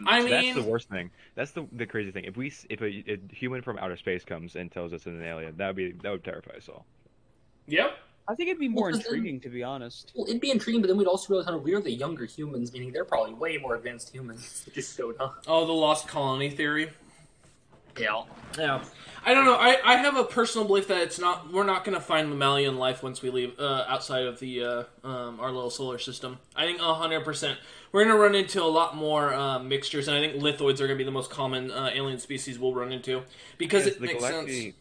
I That's mean, the worst thing. That's the crazy thing. If a human from outer space comes and tells us it's an alien, that would terrify us all. yep. I think it'd be Well, more because then, intriguing, to be honest. well, it'd be intriguing, but then we'd also realize how weird the younger humans, meaning they're probably way more advanced humans, just showed up. Oh, the lost colony theory. Yeah. Yeah, I don't know. I have a personal belief that it's not. We're not going to find mammalian life once we leave outside of the our little solar system. I think 100%. We're going to run into a lot more mixtures, and I think lithoids are going to be the most common alien species we'll run into because Yes, it makes sense.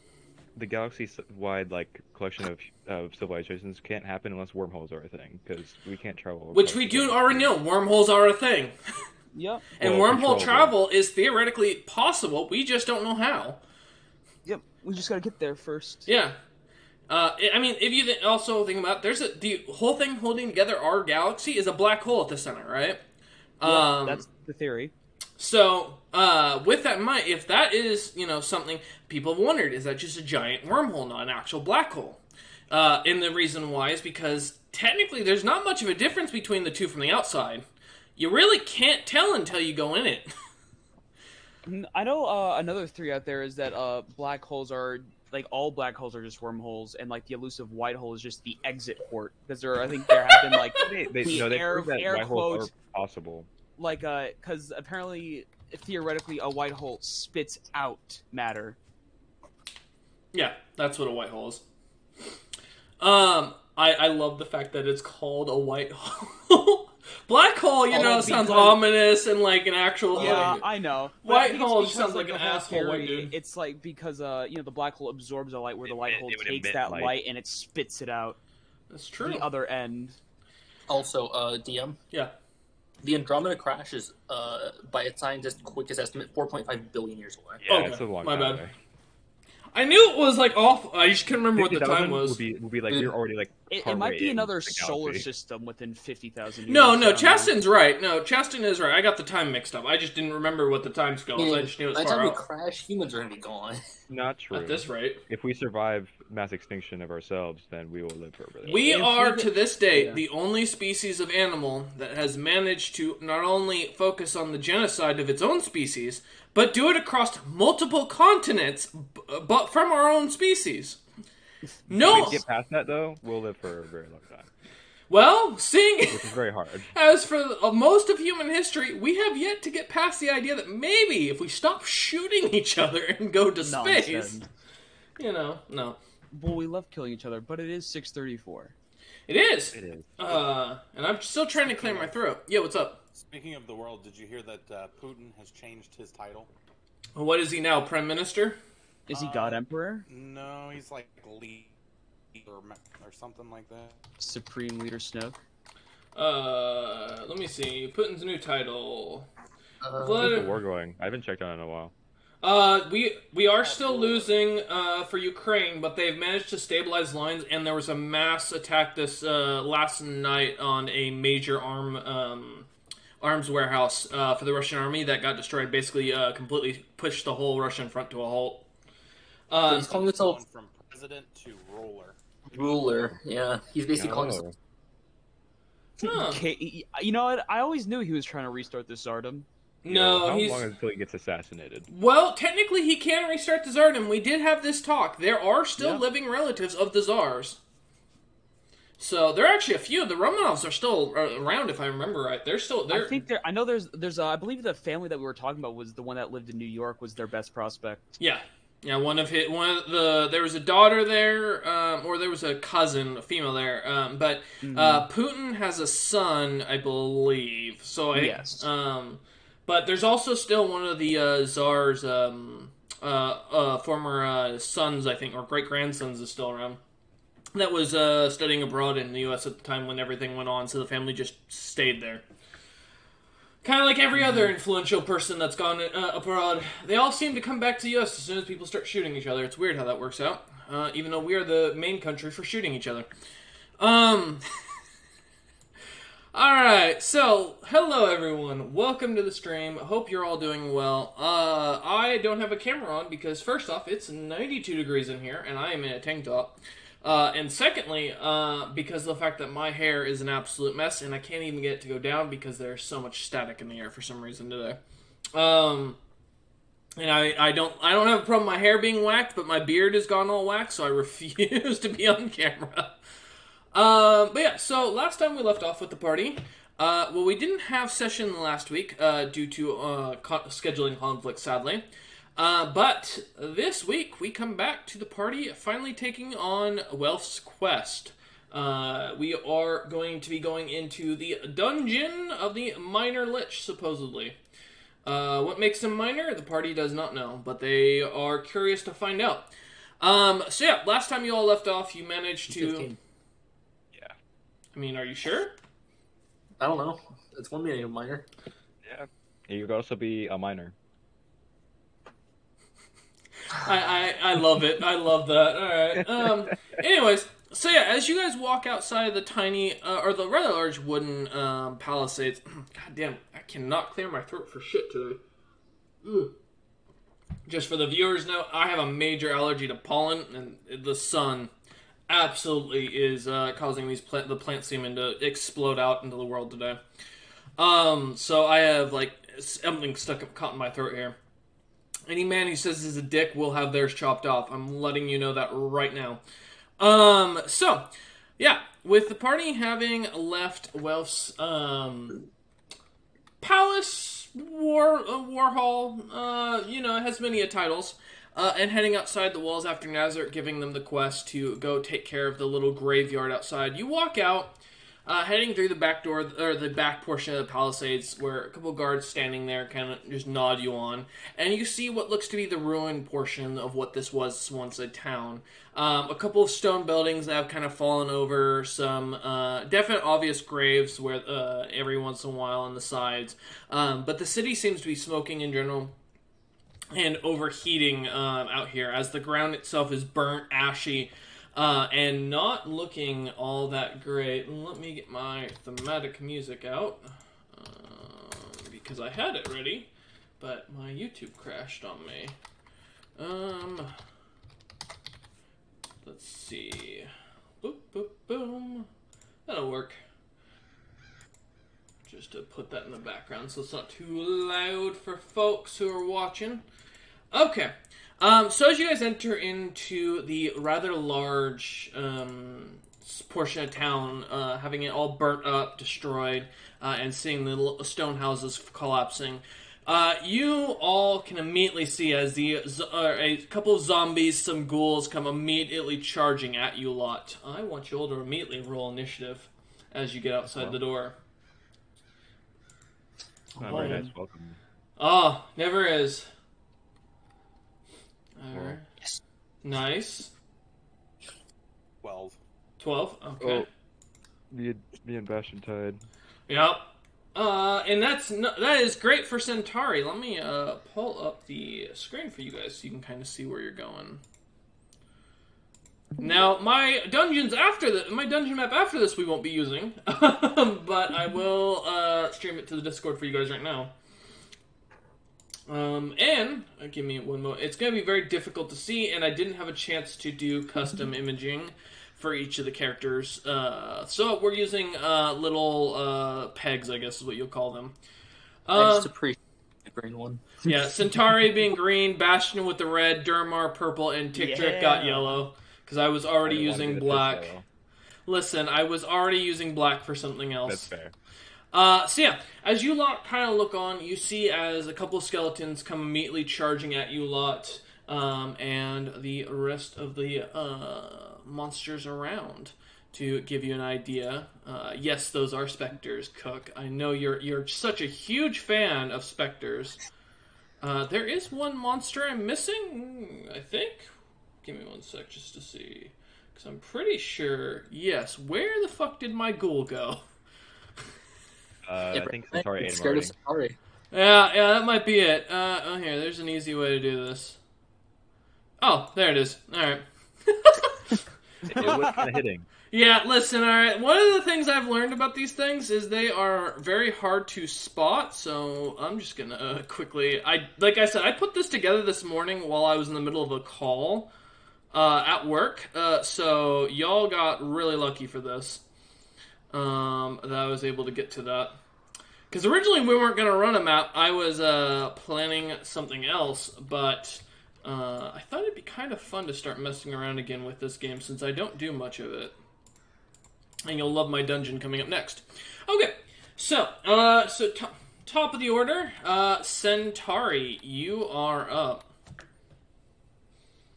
the galaxy-wide like collection of civilizations can't happen unless wormholes are a thing because we can't travel Which across we the do galaxy. already know. Wormholes are a thing, Yep. and Well, wormhole controllable. travel is theoretically possible. We just don't know how. Yep. We just gotta get there first. Yeah. I mean, if you also think about it, the whole thing holding together our galaxy is a black hole at the center, right? Yep, that's the theory. So, with that in mind, if that is, something people have wondered, is that just a giant wormhole, not an actual black hole? And the reason why is because technically there's not much of a difference between the two from the outside. You really can't tell until you go in it. I know another theory out there is that black holes are like all black holes are just wormholes, and like the elusive white hole is just the exit port because I think there have been like the They air proved that air white holes quotes are possible. like because apparently theoretically a white hole spits out matter. Yeah, that's what a white hole is. I love the fact that it's called a white hole. Black hole, sounds because- ominous and like an actual. Yeah, like, I know. But White I think it's hole because, sounds like the an whole asshole white theory, dude. It's like because the black hole absorbs the light, where the white hole it would takes emit that light. light and it spits it out That's true. the other end. Also, DM, Yeah. the Andromeda crash is, by its scientists' quickest estimate, 4.5 billion years away. Yeah, Okay, it's a long my time bad. away. I knew it was like off. I just couldn't remember what the 50,000 time was. would be like you're already like It might be in another the solar galaxy. system within 50,000 years. No, I don't know. Chasten's right. No, Chasten is right. I got the time mixed up. I just didn't remember what the time scale was. I just knew it was by the far time we out. crash, humans are going to be gone. Not true. At this rate. If we survive mass extinction of ourselves, then we will live for a really long We If are, we to get- this date, yeah. the only species of animal that has managed to not only focus on the genocide of its own species, but do it across multiple continents, but from our own species. If No. we get past that, though, we'll live for a very long time, Well, seeing which is very hard. as for most of human history, we have yet to get past the idea that maybe if we stop shooting each other and go to space, Nonsense. no. Well, we love killing each other, but it is 6:34. It is. It is. And I'm still trying to clear my throat. Yeah, what's up? Speaking of the world, did you hear that Putin has changed his title? What is he now, Prime Minister? Is he God Emperor? No, he's like lead or something like that. Supreme Leader Snoke? Let me see. Putin's new title. Uh, How's the war going? I haven't checked on it in a while. We are still losing for Ukraine, but they've managed to stabilize lines, and there was a mass attack this last night on a major arms warehouse for the Russian army that got destroyed. Basically, completely pushed the whole Russian front to a halt. he's calling himself Going from president to ruler. ruler. Yeah, he's basically calling himself. Huh. Okay, you know what? I always knew he was trying to restart the Tsardom. No, How he's long until he gets assassinated? well. Technically, he can restart the Tsardom. We did have this talk. There are still Yeah. living relatives of the Tsars. So there are actually a few. The Romanovs are still around, if I remember right. They're still there. I think there. I know there's. I believe the family that we were talking about was the one that lived in New York. Was their best prospect. Yeah, one of the there was a daughter there, or there was a cousin, a female there. But Putin has a son, I believe. So Yes. but there's also still one of the Tsar's former sons, I think, or great grandsons, is still around. That was studying abroad in the U.S. at the time when everything went on, so the family just stayed there. Kind of like every other influential person that's gone abroad. They all seem to come back to the U.S. as soon as people start shooting each other. It's weird how that works out, even though we are the main country for shooting each other. Alright, so, hello everyone. Welcome to the stream. Hope you're all doing well. I don't have a camera on because, first off, it's 92 degrees in here, and I am in a tank top. And secondly, because of the fact that my hair is an absolute mess and I can't even get it to go down because there's so much static in the air for some reason today. And I don't have a problem with my hair being whacked, but my beard has gone all whacked, so I refuse to be on camera. But yeah, so last time we left off with the party. Well, we didn't have session last week due to scheduling conflicts, sadly. But this week we come back to the party finally taking on Welf's quest. We are going to be going into the dungeon of the minor Lich, supposedly. What makes him minor? The party does not know, but they are curious to find out. So yeah, last time you all left off, you managed to... 15. Yeah. I mean, are you sure? I don't know. It's one meaning of minor. Yeah. You could also be a minor. I love it. I love that. All right. Anyways, so yeah, as you guys walk outside the tiny, or the rather large wooden palisades. God damn, I cannot clear my throat for shit today. Ugh. Just for the viewers know, I have a major allergy to pollen, and the sun absolutely is causing the plant semen to explode out into the world today. So I have like something caught in my throat here. Any man who says he's a dick will have theirs chopped off. I'm letting you know that right now. So, yeah, with the party having left Welf's palace, war hall, it has many titles, and heading outside the walls after Nazareth, giving them the quest to go take care of the little graveyard outside. You walk out, heading through the back door, or the back portion of the palisades, where a couple guards standing there kind of just nod you on, and you see what looks to be the ruined portion of what this was once a town. A couple of stone buildings that have kind of fallen over, some definite obvious graves where every once in a while on the sides, but the city seems to be smoking in general and overheating out here as the ground itself is burnt, ashy, and not looking all that great. Let me get my thematic music out, because I had it ready, but my YouTube crashed on me. Let's see. Boop, boop, boom. That'll work. Just to put that in the background so it's not too loud for folks who are watching. Okay. So as you guys enter into the rather large portion of town, having it all burnt up, destroyed, and seeing the little stone houses collapsing, you all can immediately see as a couple of zombies, some ghouls, come immediately charging at you lot. I want you all to immediately roll initiative as you get outside the door. Not very nice welcome. Oh, never is. Alright. Yes. Nice. 12. 12? Okay. Oh, me and Bastion tied. Yep. And that is great for Centauri. Let me pull up the screen for you guys so you can kind of see where you're going. Now, my dungeon map after this we won't be using, but I will stream it to the Discord for you guys right now. And give me one moment. It's going to be very difficult to see, and I didn't have a chance to do custom imaging for each of the characters. So we're using little pegs, I guess is what you'll call them. I just appreciate the green one. Yeah, Centauri being green, Bastion with the red, Durmar purple, and Ticktrick got yellow. Because I was already using black. Listen, I was already using black for something else. That's fair. So yeah, as you lot kind of look on, you see as a couple of skeletons come immediately charging at you lot, and the rest of the monsters around. To give you an idea, yes, those are specters, Cook. I know you're such a huge fan of specters. There is one monster I'm missing, I think. Give me one sec just to see, because I'm pretty sure. Yes, where the fuck did my ghoul go? I think Centauri ate him Scared of already. Centauri. Yeah, that might be it. Oh, here, there's an easy way to do this. Oh, there it is. Alright. It was kind of hitting. Yeah, listen, alright. One of the things I've learned about these things is they are very hard to spot, so I'm just gonna quickly... Like I said, I put this together this morning while I was in the middle of a call. at work. So y'all got really lucky for this. That I was able to get to that. Because originally we weren't going to run a map. I was planning something else, but I thought it'd be kind of fun to start messing around again with this game since I don't do much of it. And you'll love my dungeon coming up next. Okay, so top of the order, Centauri, you are up.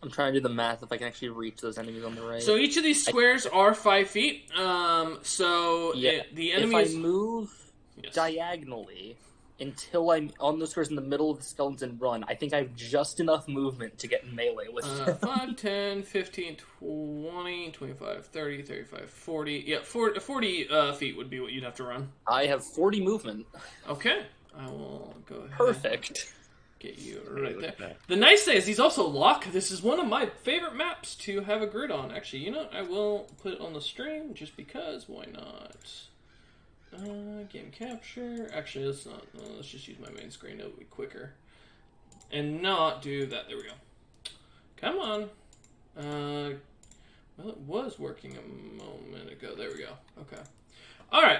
I'm trying to do the math if I can actually reach those enemies on the right. So each of these squares are 5 feet. The enemies... If I move diagonally until I'm on the squares in the middle of the skeletons and run, I think I have just enough movement to get in melee with them. 5, 10, 15, 20, 25, 30, 35, 40. Yeah, 40 feet would be what you'd have to run. I have 40 movement. Okay. I will go ahead. Perfect. Get you right there. The nice thing is he's also lock. This is one of my favorite maps to have a grid on. Actually, you know, I will put it on the stream just because. Why not? Game capture. Actually, let's not. Let's just use my main screen. It'll be quicker. And not do that. There we go. Come on. Well, it was working a moment ago. There we go. Okay. All right.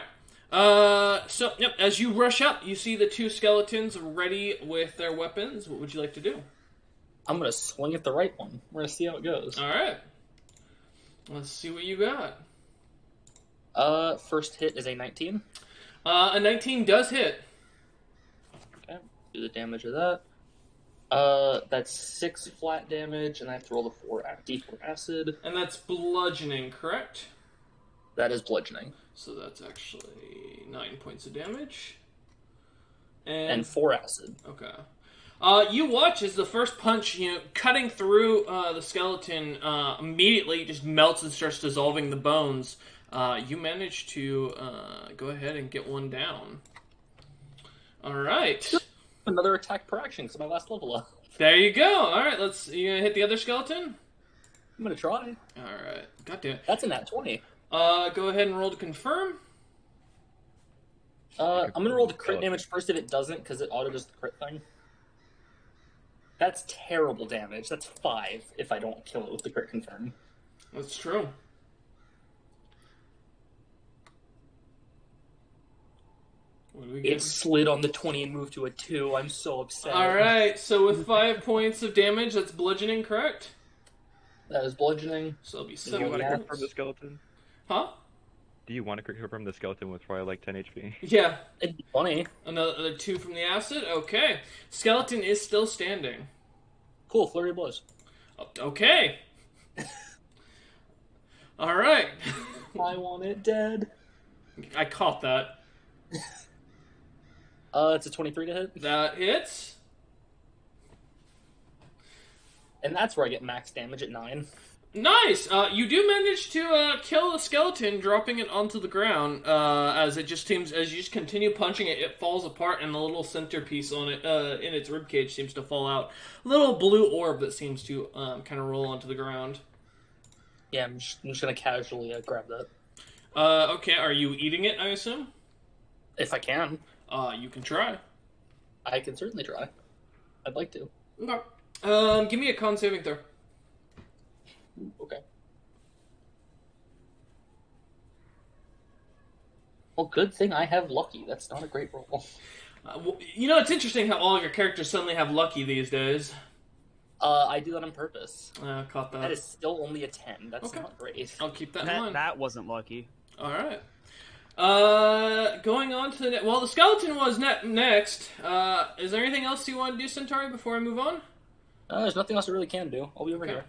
Yep, as you rush up, you see the 2 skeletons ready with their weapons. What would you like to do? I'm going to swing at the right one. We're going to see how it goes. All right. Let's see what you got. First hit is a 19. A 19 does hit. Okay, do the damage of that. That's 6 flat damage, and I have to roll the D4 acid. And that's bludgeoning, correct? That is bludgeoning. So that's actually 9 points of damage. And 4 acid. Okay. You watch as the first punch, cutting through the skeleton, immediately just melts and starts dissolving the bones. You manage to go ahead and get one down. All right. Another attack per action because my last level up. There you go. All right, you gonna hit the other skeleton? I'm gonna try. All right. God damn it. That's a nat 20. Go ahead and roll to confirm. I'm gonna roll the crit damage first if it doesn't, because it auto does the crit thing. That's terrible damage. That's 5 if I don't kill it with the crit confirm. That's true. What do we get? It slid on the 20 and moved to a 2. I'm so upset. Alright, so with 5 points of damage, that's bludgeoning, correct? That is bludgeoning. So it'll be Do you 7 want to points. confirm the skeleton? Huh? Do you want to confirm the skeleton with probably like 10 HP? Yeah. It'd be funny. Another 2 from the acid? Okay. Skeleton is still standing. Cool, flurry of blows. Okay. Alright. I want it dead. I caught that. It's a 23 to hit. That hits. And that's where I get max damage at 9. Nice! You do manage to kill the skeleton, dropping it onto the ground. As it just seems, as you just continue punching it, it falls apart, and the little centerpiece on it, in its ribcage, seems to fall out. A little blue orb that seems to kind of roll onto the ground. Yeah, I'm just gonna casually grab that. Okay, are you eating it, I assume? If I can. You can try. I can certainly try. I'd like to. Okay. Give me a con saving throw. Okay. Well, good thing I have lucky. That's not a great roll. It's interesting how all of your characters suddenly have lucky these days. I do that on purpose. Caught that. That is still only a 10. That's not great. I'll keep that in mind. That wasn't lucky. Alright. Going on to the well, the skeleton was next. Is there anything else you want to do, Centauri, before I move on? There's nothing else I really can do. I'll be over here.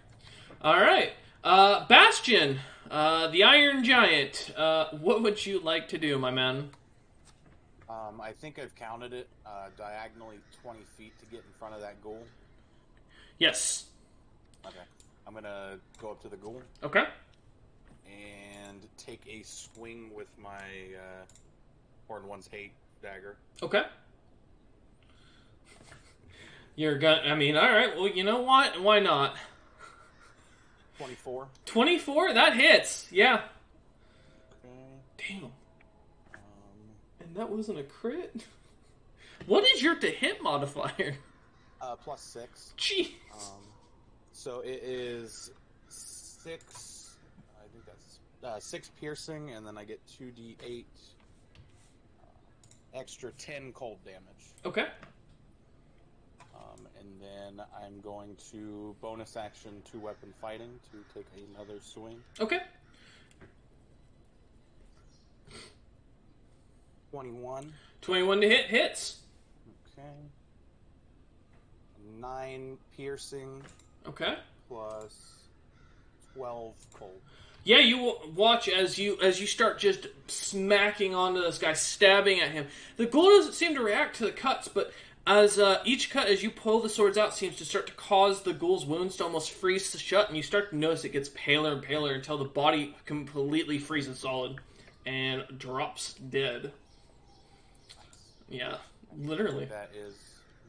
Alright. Bastion, the Iron Giant. What would you like to do, my man? I think I've counted it diagonally 20 feet to get in front of that ghoul. Yes. Okay. I'm gonna go up to the ghoul. Okay. And take a swing with my Horned One's Hate dagger. Okay. You're gonna. I mean, all right. Well, you know what? Why not? 24. 24. That hits. Yeah. Okay. Damn. And that wasn't a crit. What is your to hit modifier? +6. Jeez. So it is 6. I think that's 6 piercing, and then I get 2d8 extra 10 cold damage. Okay. And then I'm going to bonus action 2-weapon fighting to take another swing. Okay. 21. 21 to hit. Hits. Okay. 9 piercing. Okay. Plus 12 cold. Yeah, you watch as you start just smacking onto this guy, stabbing at him. The ghoul doesn't seem to react to the cuts, but as each cut, as you pull the swords out, seems to start to cause the ghoul's wounds to almost freeze shut, and you start to notice it gets paler and paler until the body completely freezes solid and drops dead. Yeah, literally. That is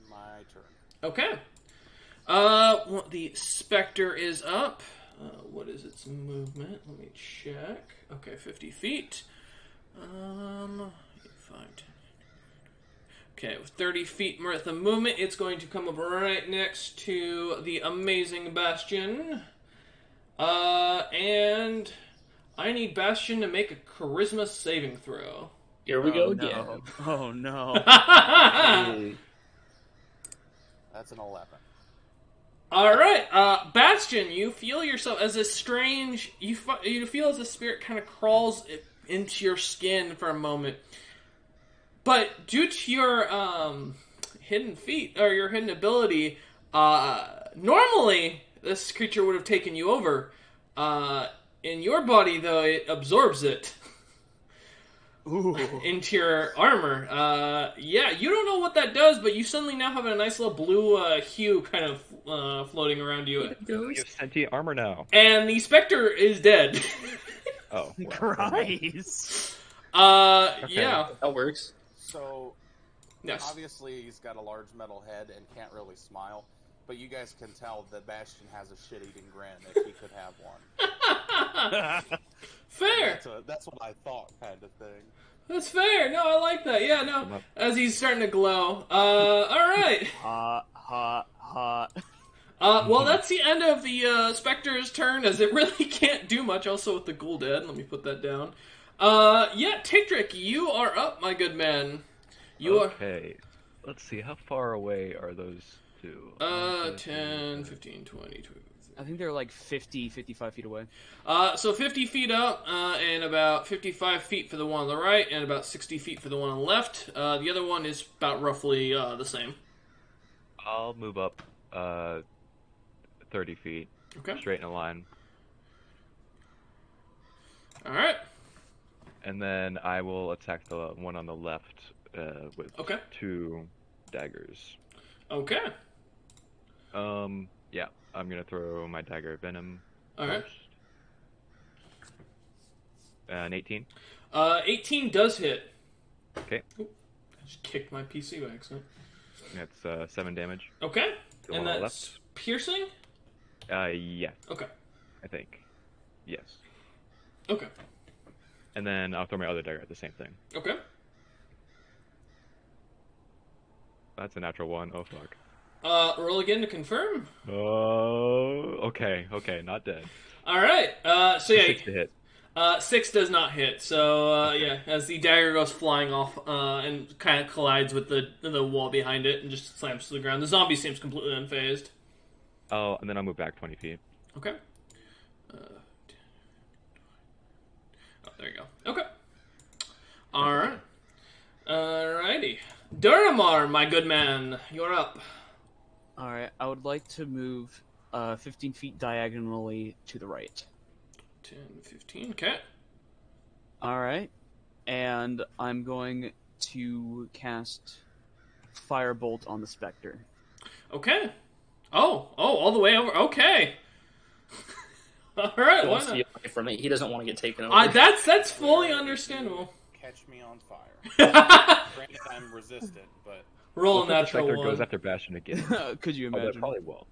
my turn. Okay. Well, the Spectre is up. What is its movement? Let me check. Okay, 50 feet. 5, 10. Okay, with 30 feet worth of movement, it's going to come up right next to the amazing Bastion. And I need Bastion to make a charisma saving throw. Here we go no. again. Oh no. That's an 11. Alright, Bastion, you feel yourself as a strange... You feel as a spirit kind of crawls into your skin for a moment. But due to your hidden feat, or your hidden ability, normally this creature would have taken you over. In your body, though, it absorbs it. Ooh. Into your armor. Yeah, you don't know what that does, but you suddenly now have a nice little blue hue kind of floating around you. You have sentient armor now. And the Spectre is dead. Oh. Well, Christ. Yeah. That works. So, Yes. obviously he's got a large metal head and can't really smile, but you guys can tell that Bastion has a shit-eating grin if he could have one. Fair. That's what I thought, kind of thing. That's fair. No, I like that. Yeah, no. As he's starting to glow. Alright. Hot, hot, hot. Well, that's the end of the Spectre's turn, as it really can't do much. Also with the ghoul dead. Let me put that down. Yeah, Tigrick, you are up, my good man. You Okay. Let's see, how far away are those two? 10, 15, 20, 20. I think they're like 50, 55 feet away. So 50 feet up, and about 55 feet for the one on the right, and about 60 feet for the one on the left. The other one is about roughly the same. I'll move up 30 feet. Okay. Straight in a line. Alright. And then I will attack the one on the left with Okay. 2 daggers. Okay. Yeah, I'm gonna throw my dagger of venom Alright. first. An 18. 18 does hit. Okay. Oop, I just kicked my PC by accident. That's 7 damage. Okay. The And one on the that's piercing? Yeah, Okay. I think. Yes. Okay. And then I'll throw my other dagger at the same thing. Okay. That's a natural 1. Oh fuck. Roll again to confirm. Oh, okay, not dead. Alright, so yeah. 6 to hit. 6 does not hit, so yeah, as the dagger goes flying off and kind of collides with the wall behind it and just slams to the ground. The zombie seems completely unfazed. Oh, and then I'll move back 20 feet. Okay. Oh, there you go. Okay. Alright. Alrighty. Duramar, my good man, you're up. Alright, I would like to move 15 feet diagonally to the right. 10, 15, okay. Alright, and I'm going to cast Firebolt on the Spectre. Okay. Oh, all the way over. Okay. Alright, He why wants to not? get away from it. He doesn't want to get taken over. That's fully understandable. Catch me on fire. Granted, I'm resistant, but Roll a What if the natural Spectre one. goes after Bastion again? Could you Oh, that imagine? probably will.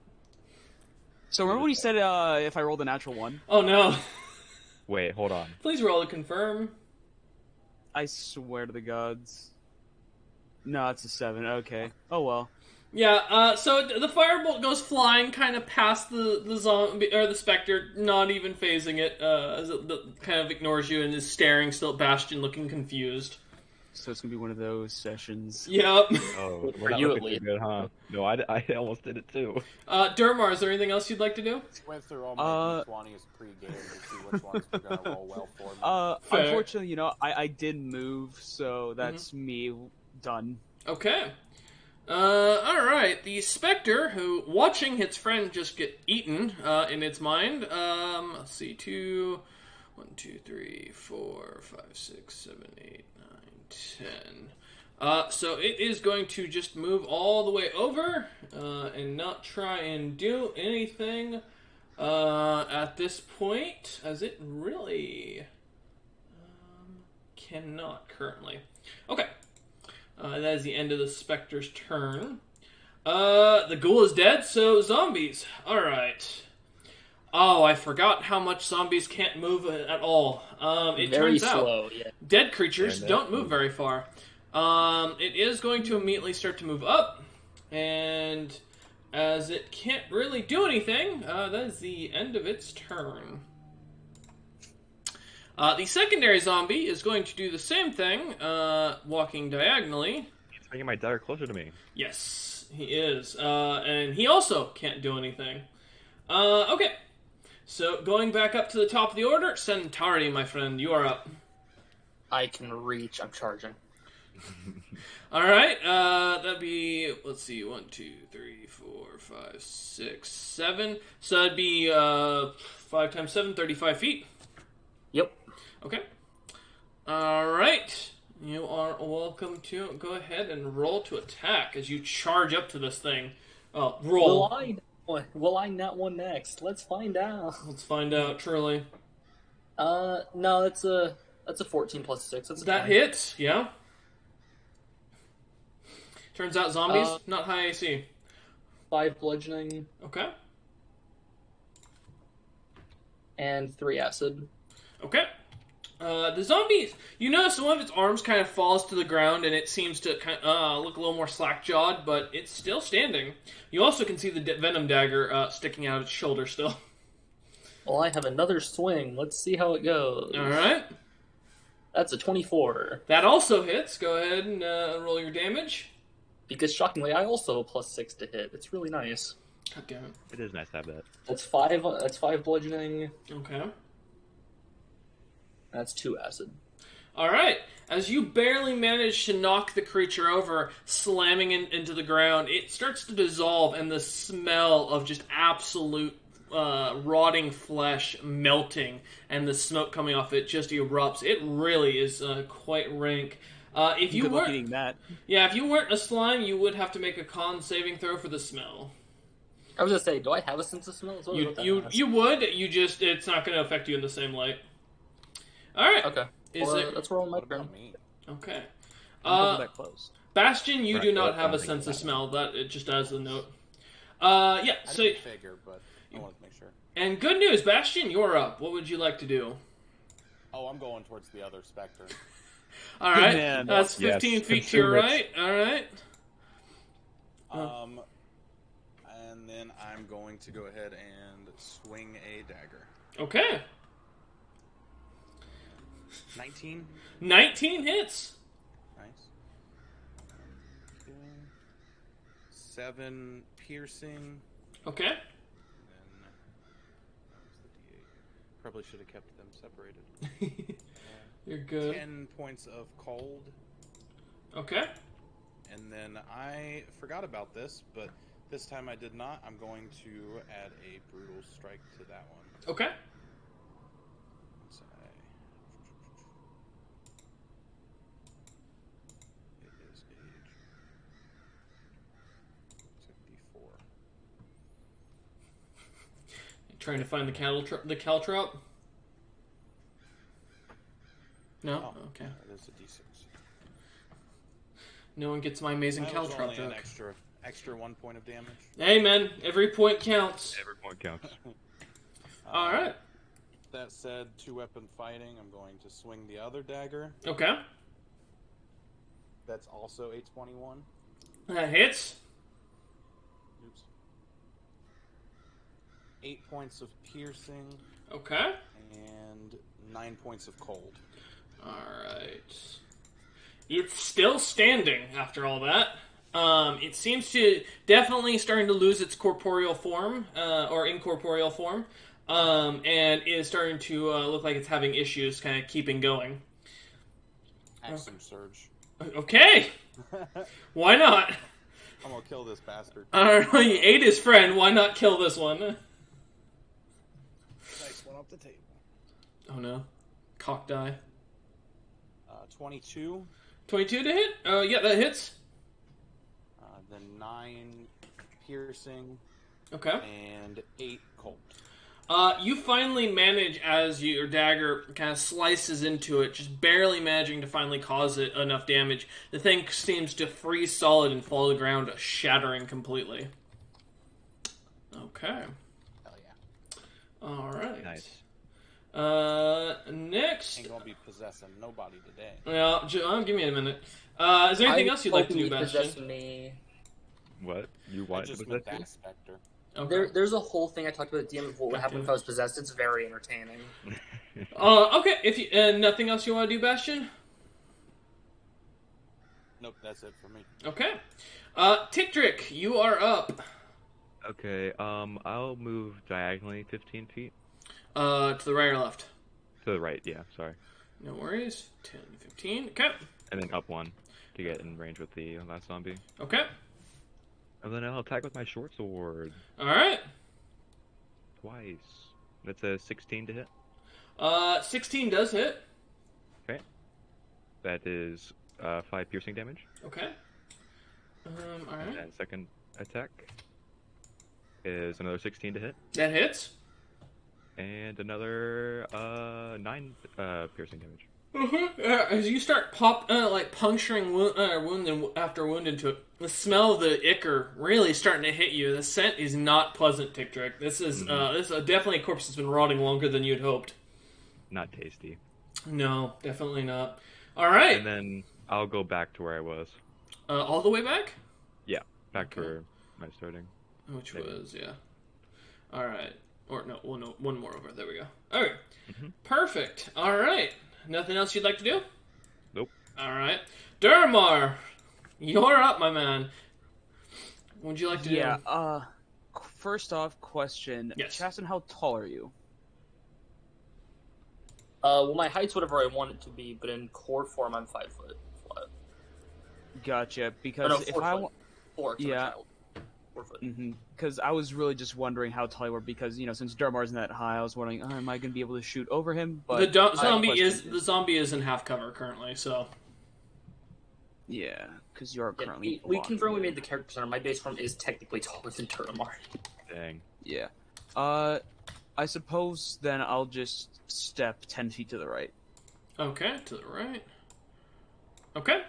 So remember when he said if I rolled a natural 1? Oh no. Wait, hold on. Please roll to confirm. I swear to the gods. No, it's a 7. Okay. Oh well. Yeah, so the firebolt goes flying kind of past the zombie, or the specter, not even phasing it, as it kind of ignores you and is staring still at Bastion, looking confused. So it's gonna be one of those sessions. Yep. Oh, For we're not you, looking at least. too good, huh? No, I almost did it too. Dermar, is there anything else you'd like to do? Went through all my D20s pre-game to see which ones were gonna roll well for me. Fair. Unfortunately, I did move, so that's me done. Okay. Alright. The Spectre, who, watching its friend just get eaten, in its mind, let's see, 2, 1, 2, 3, 4, 5, 6, 7, 8, 9, 10. So it is going to just move all the way over, and not try and do anything, at this point, as it really, cannot currently. Okay. That is the end of the Spectre's turn. The ghoul is dead, so zombies. Alright. Oh, I forgot how much zombies can't move at all. It Very turns out slow, yeah. dead creatures don't move very far. It is going to immediately start to move up, and as it can't really do anything, that is the end of its turn. The secondary zombie is going to do the same thing, walking diagonally. He's bringing my dagger closer to me. Yes, he is. And he also can't do anything. Okay. So, going back up to the top of the order, Centauri, my friend, you are up. I can reach. I'm charging. Alright, that'd be, let's see, 1, 2, 3, 4, 5, 6, 7. So that'd be, 5 times 7, 35 feet. Yep. Okay. Alright. You are welcome to go ahead and roll to attack as you charge up to this thing. Oh, roll. Will I not one next? Let's find out. Let's find out, truly. No, that's a 14 plus 6. That's a That 20. hits, yeah. Turns out zombies, not high AC. 5 bludgeoning Okay. and 3 acid. Okay. The zombies, you notice one of its arms kind of falls to the ground and it seems to kind of, look a little more slack-jawed, but it's still standing. You also can see the venom dagger sticking out its shoulder still. Well, I have another swing. Let's see how it goes. Alright. That's a 24. That also hits. Go ahead and roll your damage. Because shockingly, I also have a plus 6 to hit. It's really nice. God damn it. It is nice to have that. That's 5 bludgeoning. Okay. That's 2 acid. Alright. As you barely manage to knock the creature over, slamming into the ground, it starts to dissolve, and the smell of just absolute rotting flesh melting and the smoke coming off it just erupts. It really is quite rank. If you weren't eating that. Yeah, if you weren't a slime, you would have to make a con saving throw for the smell. I was gonna say, do I have a sense of smell as well? You would. You just, it's not going to affect you in the same light. All right. Okay. Let's roll my turn. Okay. That close. Bastion, you Right, do not well, have a something sense of like smell. That it just as a note. Yeah. I So, didn't figure, but I wanted to make sure. and good news, Bastion, you're up. What would you like to do? Oh, I'm going towards the other specter. All right. man. That's 15 Yes, feet to your consume it. right. All right. And then I'm going to go ahead and swing a dagger. Okay. 19. 19 hits. Nice. 7 piercing. Okay. And then that was the D8. Probably should have kept them separated. You're good. 10 points of cold. Okay. And then I forgot about this, but this time I did not. I'm going to add a brutal strike to that one. Okay. Let's say it is age 54. Trying to find the caltrop. No. Oh, Okay. It is a D6. No one gets my amazing That was caltrop only an joke. extra 1 point of damage. Hey, man, every point counts. Every point counts. All right. That said, 2-weapon fighting. I'm going to swing the other dagger. Okay. That's also a 21. That hits. 8 points of piercing, Okay. and 9 points of cold. Alright. It's still standing after all that. It seems to definitely starting to lose its corporeal form, or incorporeal form, and is starting to look like it's having issues kind of keeping going. Action surge. Okay! Why not? I'm gonna kill this bastard. Alright, he ate his friend, why not kill this one? Nice one off the table. Oh no. Cock die. 22. 22 to hit? Yeah, that hits. Then 9 piercing. Okay. And 8 cold. You finally manage, as your dagger kind of slices into it, just barely managing to finally cause it enough damage. The thing seems to freeze solid and fall to the ground, shattering completely. Okay. Hell yeah. Alright. Nice. Next. Ain't gonna be possessing nobody today. Well, give me a minute. Is there anything else you'd like to do, Bastion? Me. What? You I want to just possess meant you? that specter. Okay. There's a whole thing I talked about at DM of what would happen if I was possessed. It's very entertaining. Okay. If you, nothing else you want to do, Bastion? Nope, that's it for me. Okay. Tickdrick, you are up. Okay, I'll move diagonally 15 feet. To the right or left? To the right, yeah, sorry. No worries. 10, 15. Okay. And then up 1 to get in range with the last zombie. Okay. And then I'll attack with my short sword. Alright. Twice. That's a 16 to hit. 16 does hit. Okay. That is 5 piercing damage. Okay. And Alright. then second attack is another 16 to hit. That hits. And another 9 piercing damage. As you start puncturing wound after wound into it, the smell of the ichor really starting to hit you. The scent is not pleasant, Tickdrick. This is definitely a corpse that's been rotting longer than you'd hoped. Not tasty. No, definitely not. All right. And then I'll go back to where I was. All the way back? Yeah, back to Okay. where my starting. Which was, yeah. All right. Or no, well, no, one more over. There we go. All right. Perfect. All right. Nothing else you'd like to do? Nope. All right. Durmar, you're up, my man. What would you like to do? Yeah, first off, question. Yes. Chasten, how tall are you? Well, my height's whatever I want it to be, but in core form, I'm 5 foot flat. Gotcha, Or because no, if 4 I foot. want... 4, 'cause I'm a Yeah. child. 4 foot. Because I was really just wondering how tall you were, because, you know, since Durmar isn't that high, I was wondering, am I going to be able to shoot over him? But The zombie is in half cover currently, so yeah, because you are Yeah, currently... we blocking confirmed we it. made the character center. My base form is technically taller than Turamar. Dang. Yeah. I suppose then I'll just step 10 feet to the right. okay, to the right. Okay.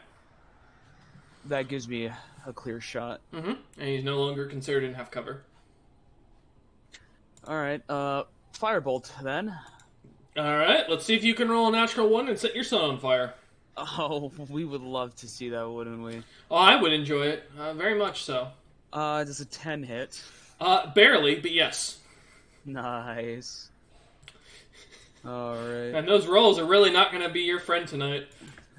That gives me a clear shot. And he's no longer considered in half cover. Alright, firebolt then. All right, let's see if you can roll a natural 1 and set your son on fire. Oh, we would love to see that, wouldn't we? Oh, I would enjoy it, very much so. Does a 10 hit? Barely, but yes. Nice. Alright. And those rolls are really not going to be your friend tonight.